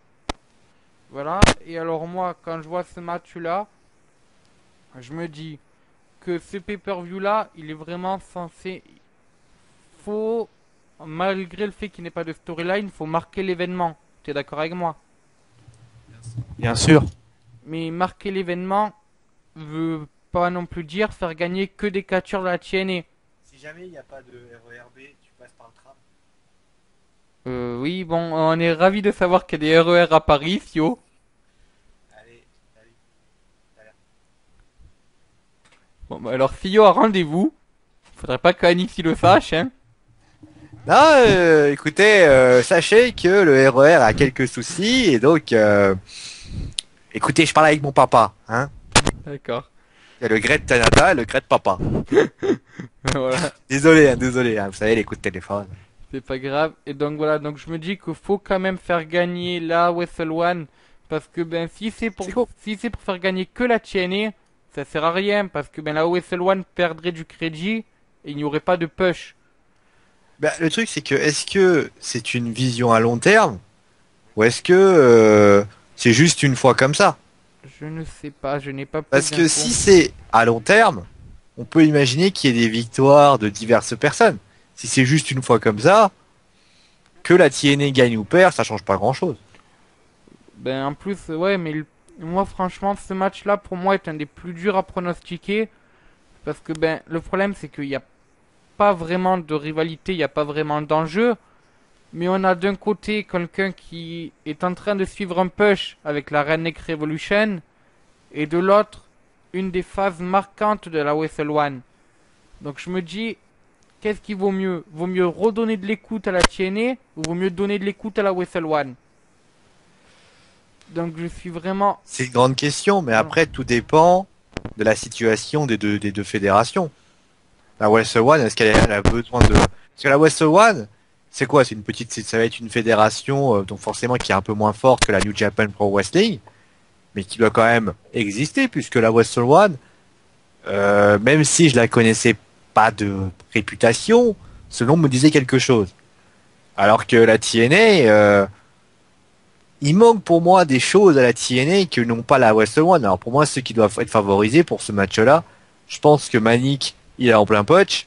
Voilà. Et alors moi, quand je vois ce match-là, je me dis que ce pay-per-view-là, il est vraiment censé... Faut, malgré le fait qu'il n'ait pas de storyline, faut marquer l'événement. Tu es d'accord avec moi? Bien sûr. Mais marquer l'événement veut pas non plus dire faire gagner que des catcheurs de la TNA. Si jamais il n'y a pas de RERB, tu passes par le tram. Oui, bon, on est ravis de savoir qu'il y a des RER à Paris, Sio. Allez, salut. Bon, bah alors Sio a rendez-vous. Faudrait pas qu'Anix le sache, hein. Non, écoutez, sachez que le RER a quelques soucis et donc, écoutez, je parle avec mon papa, hein. D'accord. Il y a le Great Canada et le Great Papa. Voilà, Désolé, hein, vous savez, les coups de téléphone. c'est pas grave. Et donc voilà, donc je me dis qu'il faut quand même faire gagner la Wrestle One. Parce que ben C'est quoi? si c'est pour faire gagner que la TNA, ça sert à rien. Parce que ben la Wrestle One perdrait du crédit et il n'y aurait pas de push. Bah, le truc, c'est que est-ce que c'est une vision à long terme ou est-ce que c'est juste une fois comme ça? Je ne sais pas, je n'ai pas plus Parce que d'infos. si c'est à long terme, on peut imaginer qu'il y ait des victoires de diverses personnes. Si c'est juste une fois comme ça, que la TNA gagne ou perd, ça change pas grand-chose. Ben en plus, ouais, mais moi franchement, ce match-là pour moi est un des plus durs à pronostiquer. Parce que ben le problème c'est qu'il n'y a pas vraiment de rivalité, il n'y a pas vraiment d'enjeu. Mais on a d'un côté quelqu'un qui est en train de suivre un push avec la Redneck Revolution. Et de l'autre, une des phases marquantes de la Wrestle One. Donc je me dis, qu'est-ce qui vaut mieux? Vaut mieux redonner de l'écoute à la TNA ou vaut mieux donner de l'écoute à la Wrestle One? Donc je suis vraiment... C'est une grande question, mais après, tout dépend de la situation des deux fédérations. La Wrestle One, est-ce qu'elle a besoin de... Parce que la Wrestle One, c'est quoi? C'est une petite, ça va être une fédération, donc forcément qui est un peu moins forte que la New Japan Pro Wrestling, mais qui doit quand même exister, puisque la Wrestle One, même si je la connaissais pas de réputation, ce nom me disait quelque chose. Alors que la TNA, il manque pour moi des choses à la TNA que n'ont pas la Wrestle One. Alors pour moi, ceux qui doivent être favorisés pour ce match-là, je pense que Manik, il est en plein punch.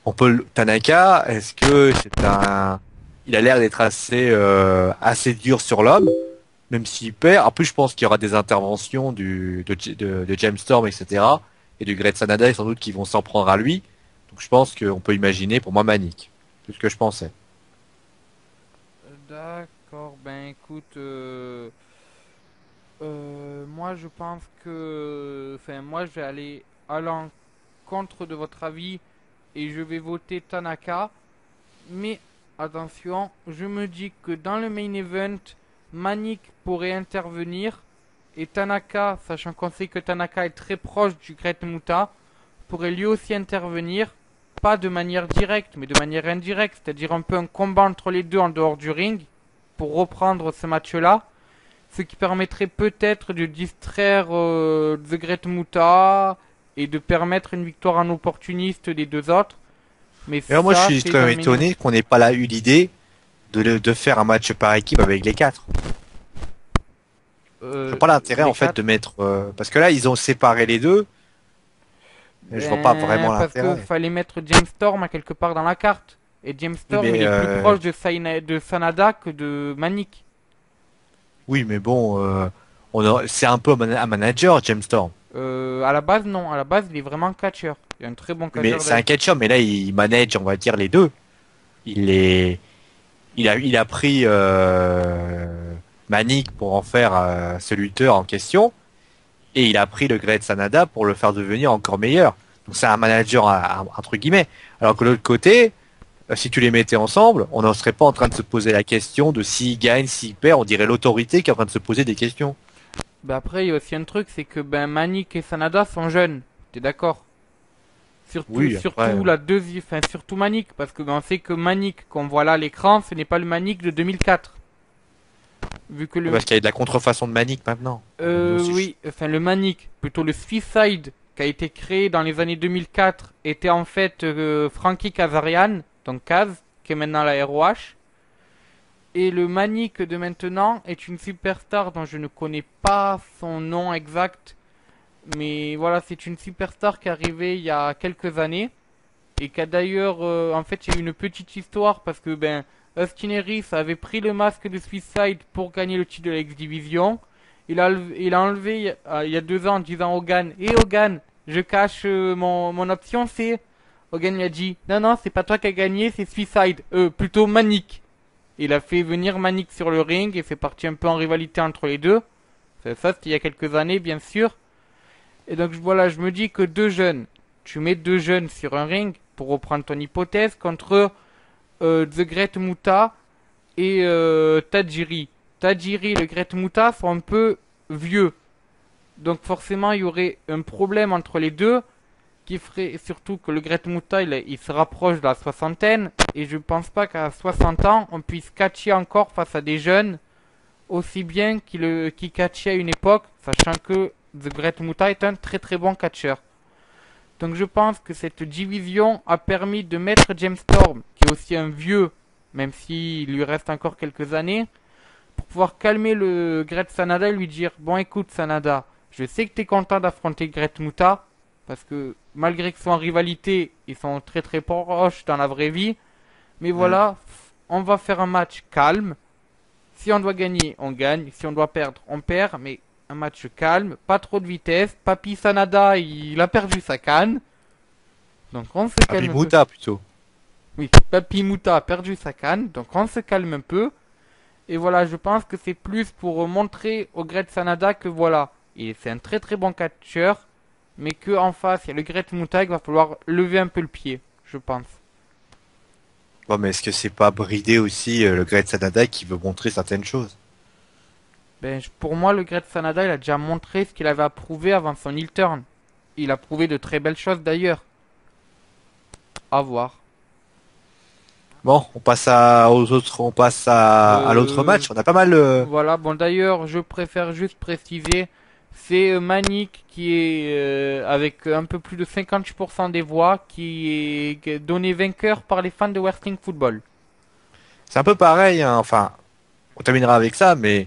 On peut Tanaka, est-ce que c'est un... Il a l'air d'être assez dur sur l'homme, même s'il perd. En plus, je pense qu'il y aura des interventions de James Storm, etc. Et du Great Sanada, sans doute, qui vont s'en prendre à lui. Donc je pense qu'on peut imaginer, pour moi, Manik. C'est ce que je pensais. D'accord, ben écoute, moi je pense que... Enfin, moi je vais aller à l'encontre de votre avis et je vais voter Tanaka. Mais attention, je me dis que dans le main event, Manik pourrait intervenir et Tanaka, sachant qu'on sait que Tanaka est très proche du Great Muta, pourrait lui aussi intervenir, pas de manière directe, mais de manière indirecte, c'est-à-dire un peu un combat entre les deux en dehors du ring, pour reprendre ce match-là, ce qui permettrait peut-être de distraire The Great Muta et de permettre une victoire en opportuniste des deux autres. Mais Et alors, moi, je ça, suis c'est quand dans même le main event. étonné qu'on n'ait pas là eu l'idée de faire un match par équipe avec les quatre. Je vois pas l'intérêt, Les en fait, quatre. de mettre... parce que là, ils ont séparé les deux. Et je vois pas Ben, vraiment parce que l'intérêt. fallait mettre James Storm à quelque part dans la carte. Et James Oui, Storm, il mais, est plus proche de, de Sanada que de Manik. oui, mais bon, c'est un peu un manager, James Storm. À la base, non. À la base, il est vraiment catcheur. Il est un très bon Oui, mais catcheur c'est un catcher, mais là, il manage, on va dire, les deux. Il est, il a pris Manik pour en faire ce lutteur en question, et il a pris le Great Sanada pour le faire devenir encore meilleur. Donc c'est un manager entre guillemets. Alors que de l'autre côté, si tu les mettais ensemble, on n'en serait pas en train de se poser la question de s'il gagne, s'il perd. On dirait l'autorité qui est en train de se poser des questions. Bah après, il y a aussi un truc, c'est que ben Manik et Sanada sont jeunes. T'es d'accord? Surtout, Oui, après. surtout la deuxième, enfin surtout Manik, parce que ben, on sait que Manik qu'on voit là à l'écran, ce n'est pas le Manik de 2004. Vu que Parce qu'il y a de la contrefaçon de Manik maintenant. Nous aussi, oui, enfin le Manik, plutôt le Suicide, qui a été créé dans les années 2004, était en fait Frankie Kazarian, donc Kaz, qui est maintenant la ROH. Et le Manik de maintenant est une superstar dont je ne connais pas son nom exact. Mais voilà, c'est une superstar qui est arrivée il y a quelques années. Et qui a d'ailleurs, en fait, il y a eu une petite histoire parce que, ben, Austin Harris avait pris le masque de Suicide pour gagner le titre de la X-Division. Il a enlevé il y a 2 ans en disant à Hogan, et Hogan, je cache mon option C. Hogan lui a dit, non, non, c'est pas toi qui as gagné, c'est Suicide. Plutôt Manik. Il a fait venir Manik sur le ring et c'est parti un peu en rivalité entre les deux. Ça c'était il y a quelques années, bien sûr. Et donc voilà, je me dis que tu mets 2 jeunes sur un ring, pour reprendre ton hypothèse, contre The Great Muta et Tajiri. Tajiri et le Great Muta sont un peu vieux. Donc forcément, il y aurait un problème entre les deux qui ferait surtout que le Great Muta il se rapproche de la soixantaine et je pense pas qu'à 60 ans on puisse catcher encore face à des jeunes aussi bien qu'il catchait à une époque, sachant que The Great Muta est un très très bon catcheur. Donc je pense que cette division a permis de mettre James Storm, qui est aussi un vieux, même s'il lui reste encore quelques années, pour pouvoir calmer le Great Sanada et lui dire, bon écoute Sanada, je sais que tu es content d'affronter Great Muta, parce que malgré qu'ils sont en rivalité, ils sont très très proches dans la vraie vie, mais Mm. voilà, on va faire un match calme. Si on doit gagner, on gagne. Si on doit perdre, on perd. Mais un match calme, pas trop de vitesse. Papi Sanada, il a perdu sa canne. Donc on se calme un peu. Abimuta plutôt. Oui, Papi Muta a perdu sa canne. Donc on se calme un peu. Et voilà, je pense que c'est plus pour montrer au Great Sanada que voilà, c'est un très très bon catcheur. Mais que en face, il y a le Great Muta, il va falloir lever un peu le pied, je pense. Bon, mais est-ce que c'est pas bridé aussi le Great Sanada qui veut montrer certaines choses? Ben, pour moi, le Great Sanada, il a déjà montré ce qu'il avait à prouver avant son heel turn. Il a prouvé de très belles choses d'ailleurs. À voir. Bon, on passe à l'autre Euh, match. On a pas mal. voilà, bon d'ailleurs, je préfère juste préciser, c'est Manik qui est avec un peu plus de 58% des voix qui est donné vainqueur par les fans de Wrestling Football. C'est un peu pareil, hein. Enfin, on terminera avec ça, mais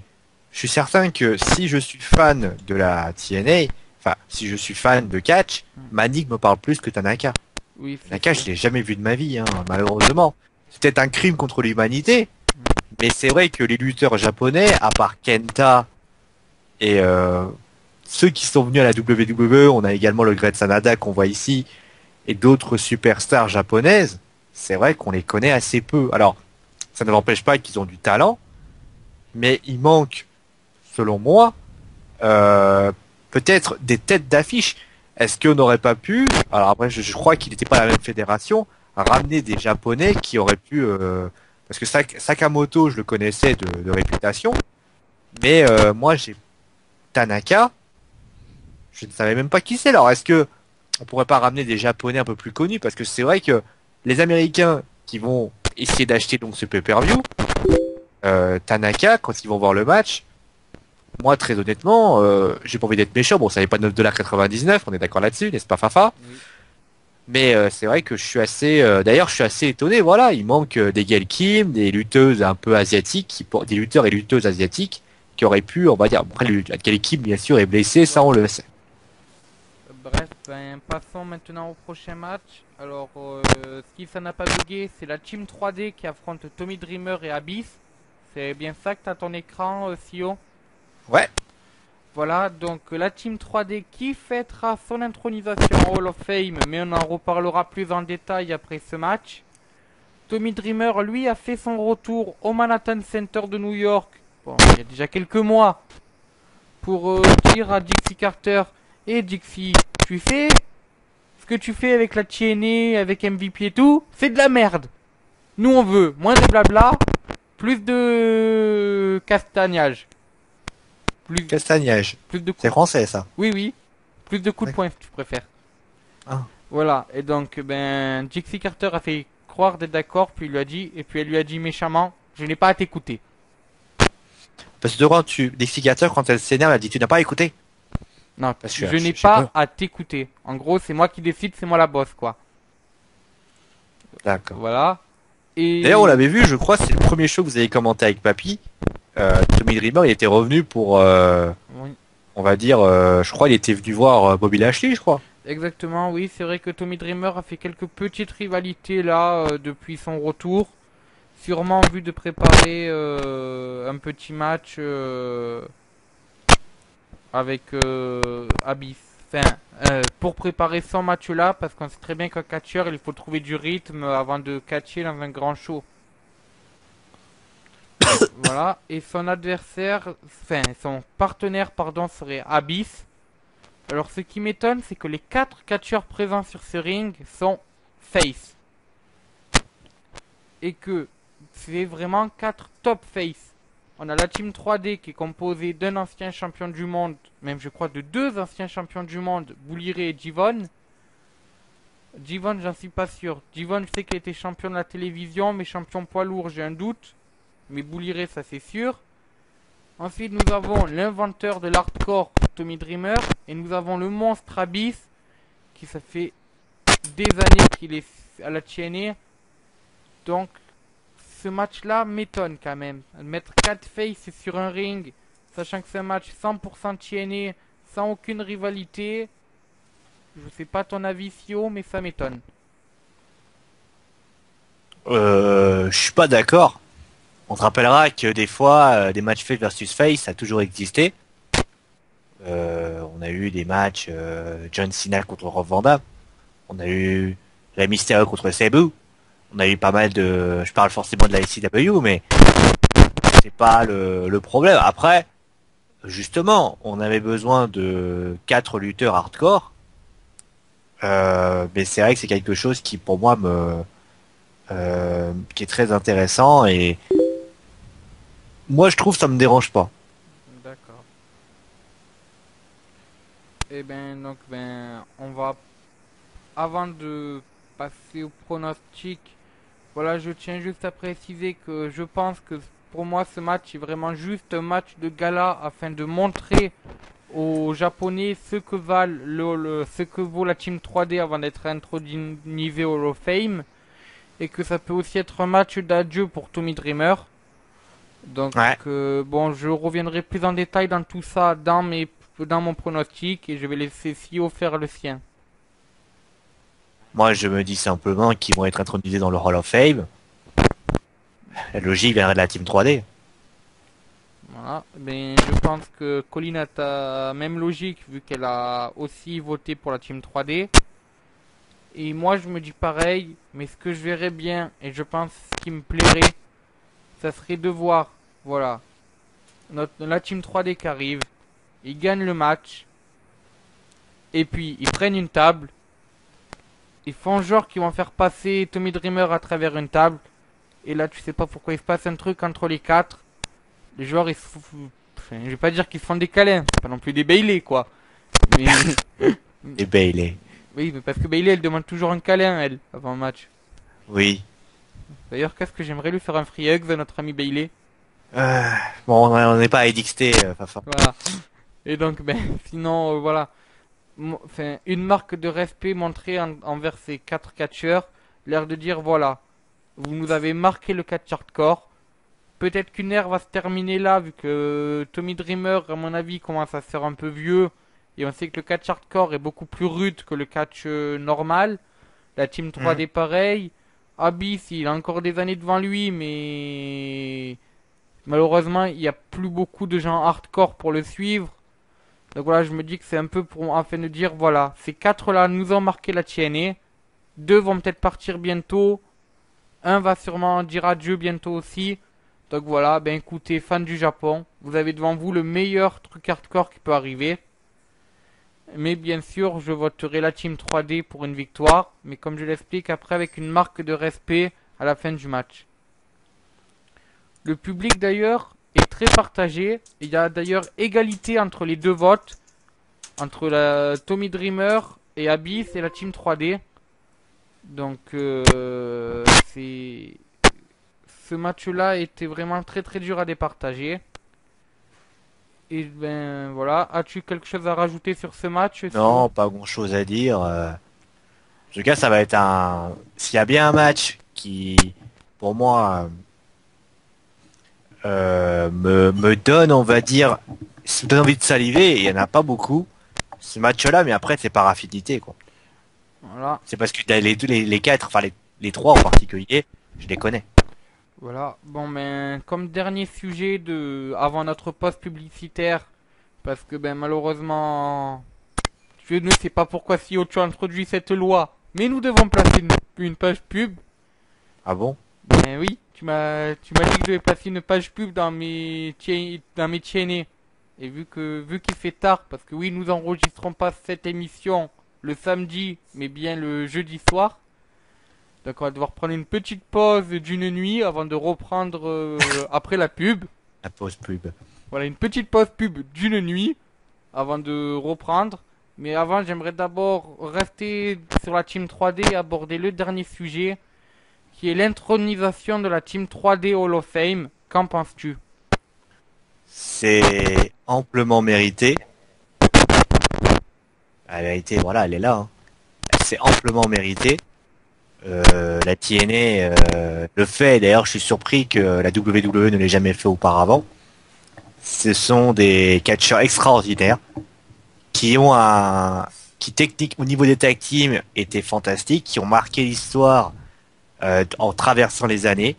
je suis certain que si je suis fan de la TNA, enfin, si je suis fan de catch, Manik me parle plus que Tanaka. Oui, c'est Tanaka, sûr. je l'ai jamais vu de ma vie, hein, malheureusement. C'est peut-être un crime contre l'humanité, mais c'est vrai que les lutteurs japonais, à part Kenta et ceux qui sont venus à la WWE, on a également le Great Sanada qu'on voit ici, et d'autres superstars japonaises, c'est vrai qu'on les connaît assez peu. Alors, ça ne l'empêche pas qu'ils ont du talent, mais il manque, selon moi, euh, peut-être des têtes d'affiche. Est-ce qu'on n'aurait pas pu, alors après je crois qu'il n'était pas à la même fédération, ramener des Japonais qui auraient pu, parce que Sakamoto je le connaissais de réputation, mais moi j'ai Tanaka, je ne savais même pas qui c'est. Alors est-ce que on pourrait pas ramener des Japonais un peu plus connus, parce que c'est vrai que les Américains qui vont essayer d'acheter donc ce pay-per-view, Tanaka quand ils vont voir le match, moi, très honnêtement, j'ai pas envie d'être méchant. Bon, ça n'est pas 9,99$, on est d'accord là-dessus, n'est-ce pas, Fafa? Oui. Mais c'est vrai que je suis assez... D'ailleurs, je suis assez étonné, voilà. Il manque des Gail Kim, des lutteuses un peu asiatiques, des lutteurs et lutteuses asiatiques qui auraient pu, on va dire... Après, la Gail Kim, bien sûr, est blessée, ça on le sait. Bref, ben, passons maintenant au prochain match. Alors, ce qui ça n'a pas bugué, c'est la Team 3D qui affronte Tommy Dreamer et Abyss. C'est bien ça que t'as ton écran, Sio? Ouais. Voilà, donc la Team 3D qui fêtera son intronisation au Hall of Fame, mais on en reparlera plus en détail après ce match. Tommy Dreamer, lui, a fait son retour au Manhattan Center de New York. Bon, il y a déjà quelques mois. Pour dire à Dixie Carter, et Dixie, tu sais ce que tu fais avec la TNA, avec MVP et tout, c'est de la merde. Nous on veut moins de blabla, plus de castagnage. Castagnage. Plus de C'est coups. français, ça. Oui, oui. Plus de coups de poing si tu préfères. Ah. Voilà. Et donc, ben, Dixie Carter a fait croire d'être d'accord, puis il lui a dit, et puis elle lui a dit méchamment, je n'ai pas à t'écouter. Parce que quand Dixie Carter, quand elle s'énerve, elle dit, tu n'as pas écouté. Non, Parce que je n'ai sais pas à t'écouter. En gros, c'est moi qui décide, c'est moi la boss, quoi. D'accord. Voilà. Et D'ailleurs, on l'avait vu, je crois, c'est le premier show que vous avez commenté avec Papy. Tommy Dreamer, il était revenu pour, oui. on va dire, je crois, il était venu voir Bobby Lashley, je crois. Exactement, oui, c'est vrai que Tommy Dreamer a fait quelques petites rivalités là depuis son retour. Sûrement en vue de préparer un petit match avec Abyss. Enfin, pour préparer son match là, parce qu'on sait très bien qu'un catcheur, il faut trouver du rythme avant de catcher dans un grand show. Voilà, et son adversaire, enfin son partenaire, pardon, serait Abyss. Alors ce qui m'étonne, c'est que les 4 catcheurs présents sur ce ring sont face. Et que c'est vraiment 4 top face. On a la team 3D qui est composée d'un ancien champion du monde, même je crois de 2 anciens champions du monde, Bouliré et Jivon. Jivon, j'en suis pas sûr. Jivon, je sais qu'il était champion de la télévision, mais champion poids lourd, j'ai un doute. Mais Bouliré, ça c'est sûr. Ensuite, nous avons l'inventeur de l'hardcore, Tommy Dreamer, et nous avons le monstre Abyss, qui ça fait des années qu'il est à la TNA. Donc, ce match-là m'étonne quand même. Mettre 4 faces sur un ring, sachant que c'est un match 100% TNA, sans aucune rivalité. Je sais pas ton avis, Sio, mais ça m'étonne. Je suis pas d'accord. On te rappellera que des fois, des matchs face versus face, ça a toujours existé. On a eu des matchs John Cena contre Rob Van Dam. On a eu Rey Mysterio contre Sabu. On a eu pas mal de... Je parle forcément de la ICW, mais c'est pas le problème. Après, justement, on avait besoin de 4 lutteurs hardcore. Mais c'est vrai que c'est quelque chose qui, pour moi, qui est très intéressant et moi, je trouve que ça me dérange pas. D'accord. Et ben, donc, ben, on va, avant de passer au pronostic, voilà, je tiens juste à préciser que je pense que pour moi, ce match est vraiment juste un match de gala afin de montrer aux Japonais ce que ce que vaut la Team 3D avant d'être intronisé au Hall of Fame, et que ça peut aussi être un match d'adieu pour Tommy Dreamer. Donc Ouais. bon, je reviendrai plus en détail dans tout ça dans mon pronostic, et je vais laisser Sio faire le sien. Moi, je me dis simplement qu'ils vont être intronisés dans le Hall of Fame. La logique viendrait de la Team 3D. Voilà. Mais je pense que Colleen a la même logique vu qu'elle a aussi voté pour la Team 3D. Et moi je me dis pareil, mais ce que je verrais bien, et je pense ce qui me plairait, ça serait de voir, voilà, la Team 3D qui arrive, ils gagnent le match, et puis ils prennent une table, ils font genre qu'ils vont faire passer Tommy Dreamer à travers une table, et là tu sais pas pourquoi il se passe un truc entre les 4. Les joueurs, enfin, je vais pas dire qu'ils se font des câlins, c'est pas non plus des Bailey quoi. Mais Et Bailey. oui, mais parce que Bailey elle demande toujours un câlin elle avant le match. Oui. D'ailleurs, qu'est-ce que j'aimerais lui faire un free hug à notre ami Bailey. Euh, bon, on n'est pas à NXT, Fafa. Voilà. Et donc, ben, sinon, voilà. Enfin, une marque de respect montrée envers ces 4 catcheurs. L'air de dire, voilà, vous nous avez marqué le catch hardcore. Peut-être qu'une ère va se terminer là, vu que Tommy Dreamer, à mon avis, commence à se faire un peu vieux. Et on sait que le catch hardcore est beaucoup plus rude que le catch normal. La Team 3D pareil. Abyss, il a encore des années devant lui, mais malheureusement, il n'y a plus beaucoup de gens hardcore pour le suivre. Donc voilà, je me dis que c'est un peu pour afin de dire, voilà, ces 4 là nous ont marqué la TNA. 2 vont peut-être partir bientôt. Un va sûrement dire adieu bientôt aussi. Donc voilà, ben écoutez, fans du Japon, vous avez devant vous le meilleur truc hardcore qui peut arriver. Mais bien sûr, je voterai la team 3D pour une victoire. Mais comme je l'explique après, avec une marque de respect à la fin du match. Le public d'ailleurs est très partagé. Il y a d'ailleurs égalité entre les deux votes. Entre la Tommy Dreamer et Abyss et la team 3D. Donc c'est... Ce match-là était vraiment très très dur à départager. Et ben voilà, as-tu quelque chose à rajouter sur ce match sur... Non, pas grand-chose à dire. En tout cas, ça va être un. S'il y a bien un match qui, pour moi, me donne, on va dire, me donne envie de saliver, et il y en a pas beaucoup. Ce match-là, mais après, c'est par affinité, quoi. Voilà, C'est parce que les quatre, enfin les trois en particulier, je les connais. voilà. Bon ben comme dernier sujet de avant notre pause publicitaire, parce que ben malheureusement je ne sais pas pourquoi si tu as introduit cette loi, mais nous devons placer une page pub. Ah bon? Ben oui, tu m'as dit que je devais placer une page pub dans mes tiennet. Et vu qu'il fait tard, parce que oui, nous enregistrons pas cette émission le samedi, mais bien le jeudi soir. Donc on va devoir prendre une petite pause d'une nuit avant de reprendre après la pub. La pause pub. Voilà, une petite pause pub d'une nuit avant de reprendre. Mais avant, j'aimerais d'abord rester sur la Team 3D et aborder le dernier sujet, qui est l'intronisation de la Team 3D Hall of Fame. Qu'en penses-tu? C'est amplement mérité. La vérité, voilà, elle est là, hein. C'est amplement mérité. La TNA le fait. D'ailleurs, je suis surpris que la WWE ne l'ait jamais fait auparavant. Ce sont des catcheurs extraordinaires qui ont qui technique au niveau des tag teams étaient fantastiques, qui ont marqué l'histoire en traversant les années.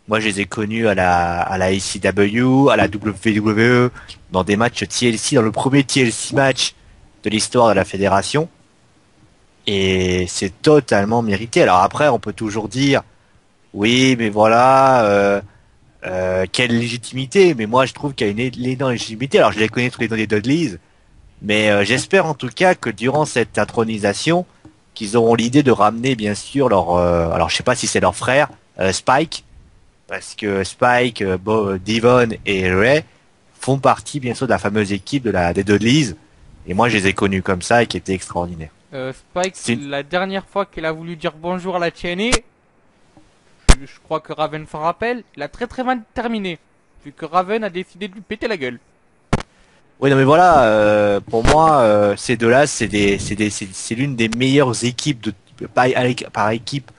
Moi, je les ai connus à la ECW, à la WWE, dans des matchs TLC, dans le premier TLC match de l'histoire de la fédération. Et c'est totalement mérité. Alors après, on peut toujours dire, oui, mais voilà, quelle légitimité. Mais moi, je trouve qu'il y a une énorme légitimité. Alors, je les connais tous les noms des Dudleys, mais j'espère en tout cas que durant cette intronisation, qu'ils auront l'idée de ramener, bien sûr, alors je sais pas si c'est leur frère, Spike, parce que Spike, Devon et Ray font partie, bien sûr, de la fameuse équipe des Dudleys. Et moi, je les ai connus comme ça et qui étaient extraordinaires. Spike, C'est une- la dernière fois qu'il a voulu dire bonjour à la TNA, je crois que Raven s'en rappelle, il a très très mal terminé. Vu que Raven a décidé de lui péter la gueule. Oui, non, mais voilà, pour moi, ces deux-là, c'est l'une des meilleures équipes par équipe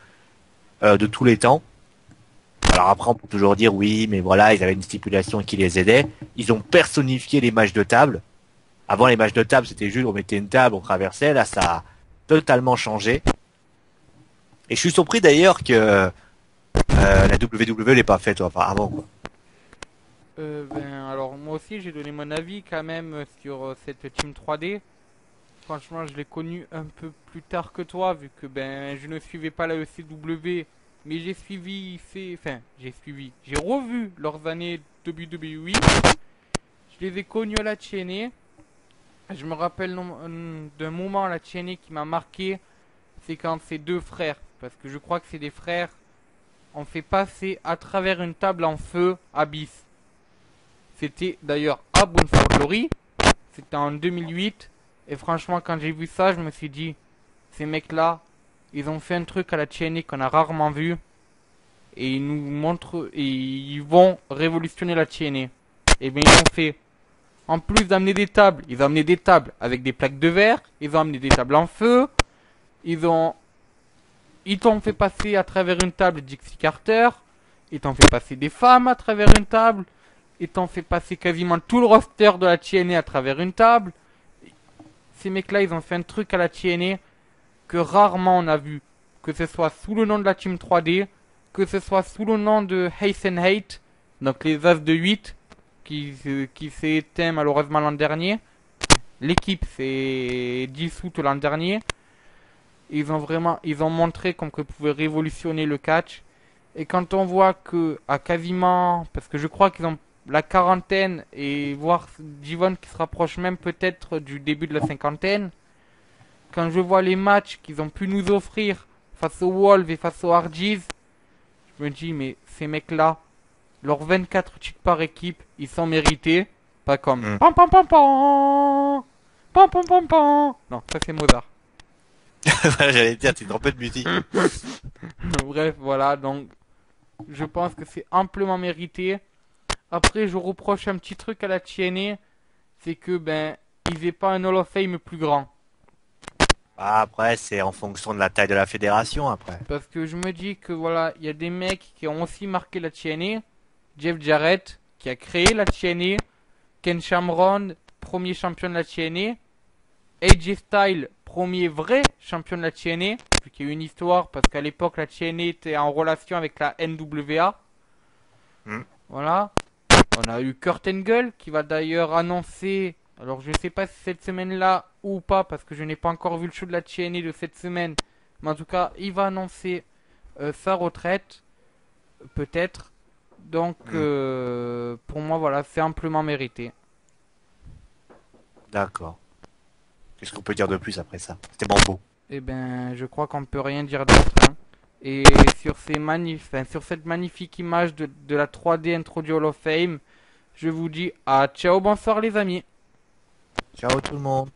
de tous les temps. Alors après, on peut toujours dire oui, mais voilà, ils avaient une stipulation qui les aidait. Ils ont personnifié les matchs de table. Avant, les matchs de table, c'était juste on mettait une table, on traversait. Là, ça a totalement changé. Et je suis surpris d'ailleurs que la WWE l'ait pas fait avant, quoi. Ben alors moi aussi j'ai donné mon avis quand même sur cette Team 3D. Franchement, je l'ai connu un peu plus tard que toi, vu que ben je ne suivais pas la ECW, mais j'ai suivi j'ai revu leurs années WWE. Je les ai connus à la TNA. Je me rappelle d'un moment à la TNA qui m'a marqué, c'est quand ces deux frères, parce que je crois que c'est des frères, ont fait passer à travers une table en feu Abyss. C'était d'ailleurs à Bound for Glory, c'était en 2008. Et franchement, quand j'ai vu ça, je me suis dit, ces mecs-là, ils ont fait un truc à la TNA qu'on a rarement vu. Et ils nous montrent, et ils vont révolutionner la TNA. Et bien, ils l'ont fait. En plus d'amener des tables, ils ont amené des tables avec des plaques de verre. Ils ont amené des tables en feu. Ils t'ont fait passer à travers une table Dixie Carter. Ils t'ont fait passer des femmes à travers une table. Ils t'ont fait passer quasiment tout le roster de la TNA à travers une table. Ces mecs-là, ils ont fait un truc à la TNA que rarement on a vu. Que ce soit sous le nom de la Team 3D, que ce soit sous le nom de Haste and Hate, donc les As de 8, qui s'est éteint malheureusement l'an dernier. L'équipe s'est dissoute l'an dernier. Ils ont montré comme que pouvaient révolutionner le catch. Et quand on voit que à quasiment, parce que je crois qu'ils ont la quarantaine et voir Divon qui se rapproche même peut-être du début de la cinquantaine, quand je vois les matchs qu'ils ont pu nous offrir face aux Wolves et face aux Hardies, je me dis mais ces mecs-là, leurs 24 titres par équipe, ils sont mérités, pas comme Hmm. pam pam pam pam pam pam pam pam. Non, ça c'est Mozart. J'allais dire, tu te trompé de musique. Bref, voilà, donc je pense que c'est amplement mérité. Après, je reproche un petit truc à la TNA, c'est que ben ils aient pas un Hall of Fame plus grand. Ah, après, c'est en fonction de la taille de la fédération, après. Parce que je me dis que voilà, il y a des mecs qui ont aussi marqué la TNA. Jeff Jarrett, qui a créé la TNA. Ken Shamrock, premier champion de la TNA. AJ Styles, premier vrai champion de la TNA. Vu qu'il y a eu une histoire, parce qu'à l'époque, la TNA était en relation avec la NWA. Hmm. Voilà. On a eu Kurt Angle, qui va d'ailleurs annoncer. Alors, je ne sais pas si cette semaine-là ou pas, parce que je n'ai pas encore vu le show de la TNA de cette semaine. Mais en tout cas, il va annoncer sa retraite, peut-être. Donc, Hmm. pour moi, voilà, c'est amplement mérité. D'accord. Qu'est-ce qu'on peut dire de plus après ça? C'était Mambo. Eh ben, je crois qu'on peut rien dire d'autre, hein. Et sur sur cette magnifique image de la 3D introduit Hall of Fame, je vous dis à ciao, bonsoir les amis. Ciao tout le monde.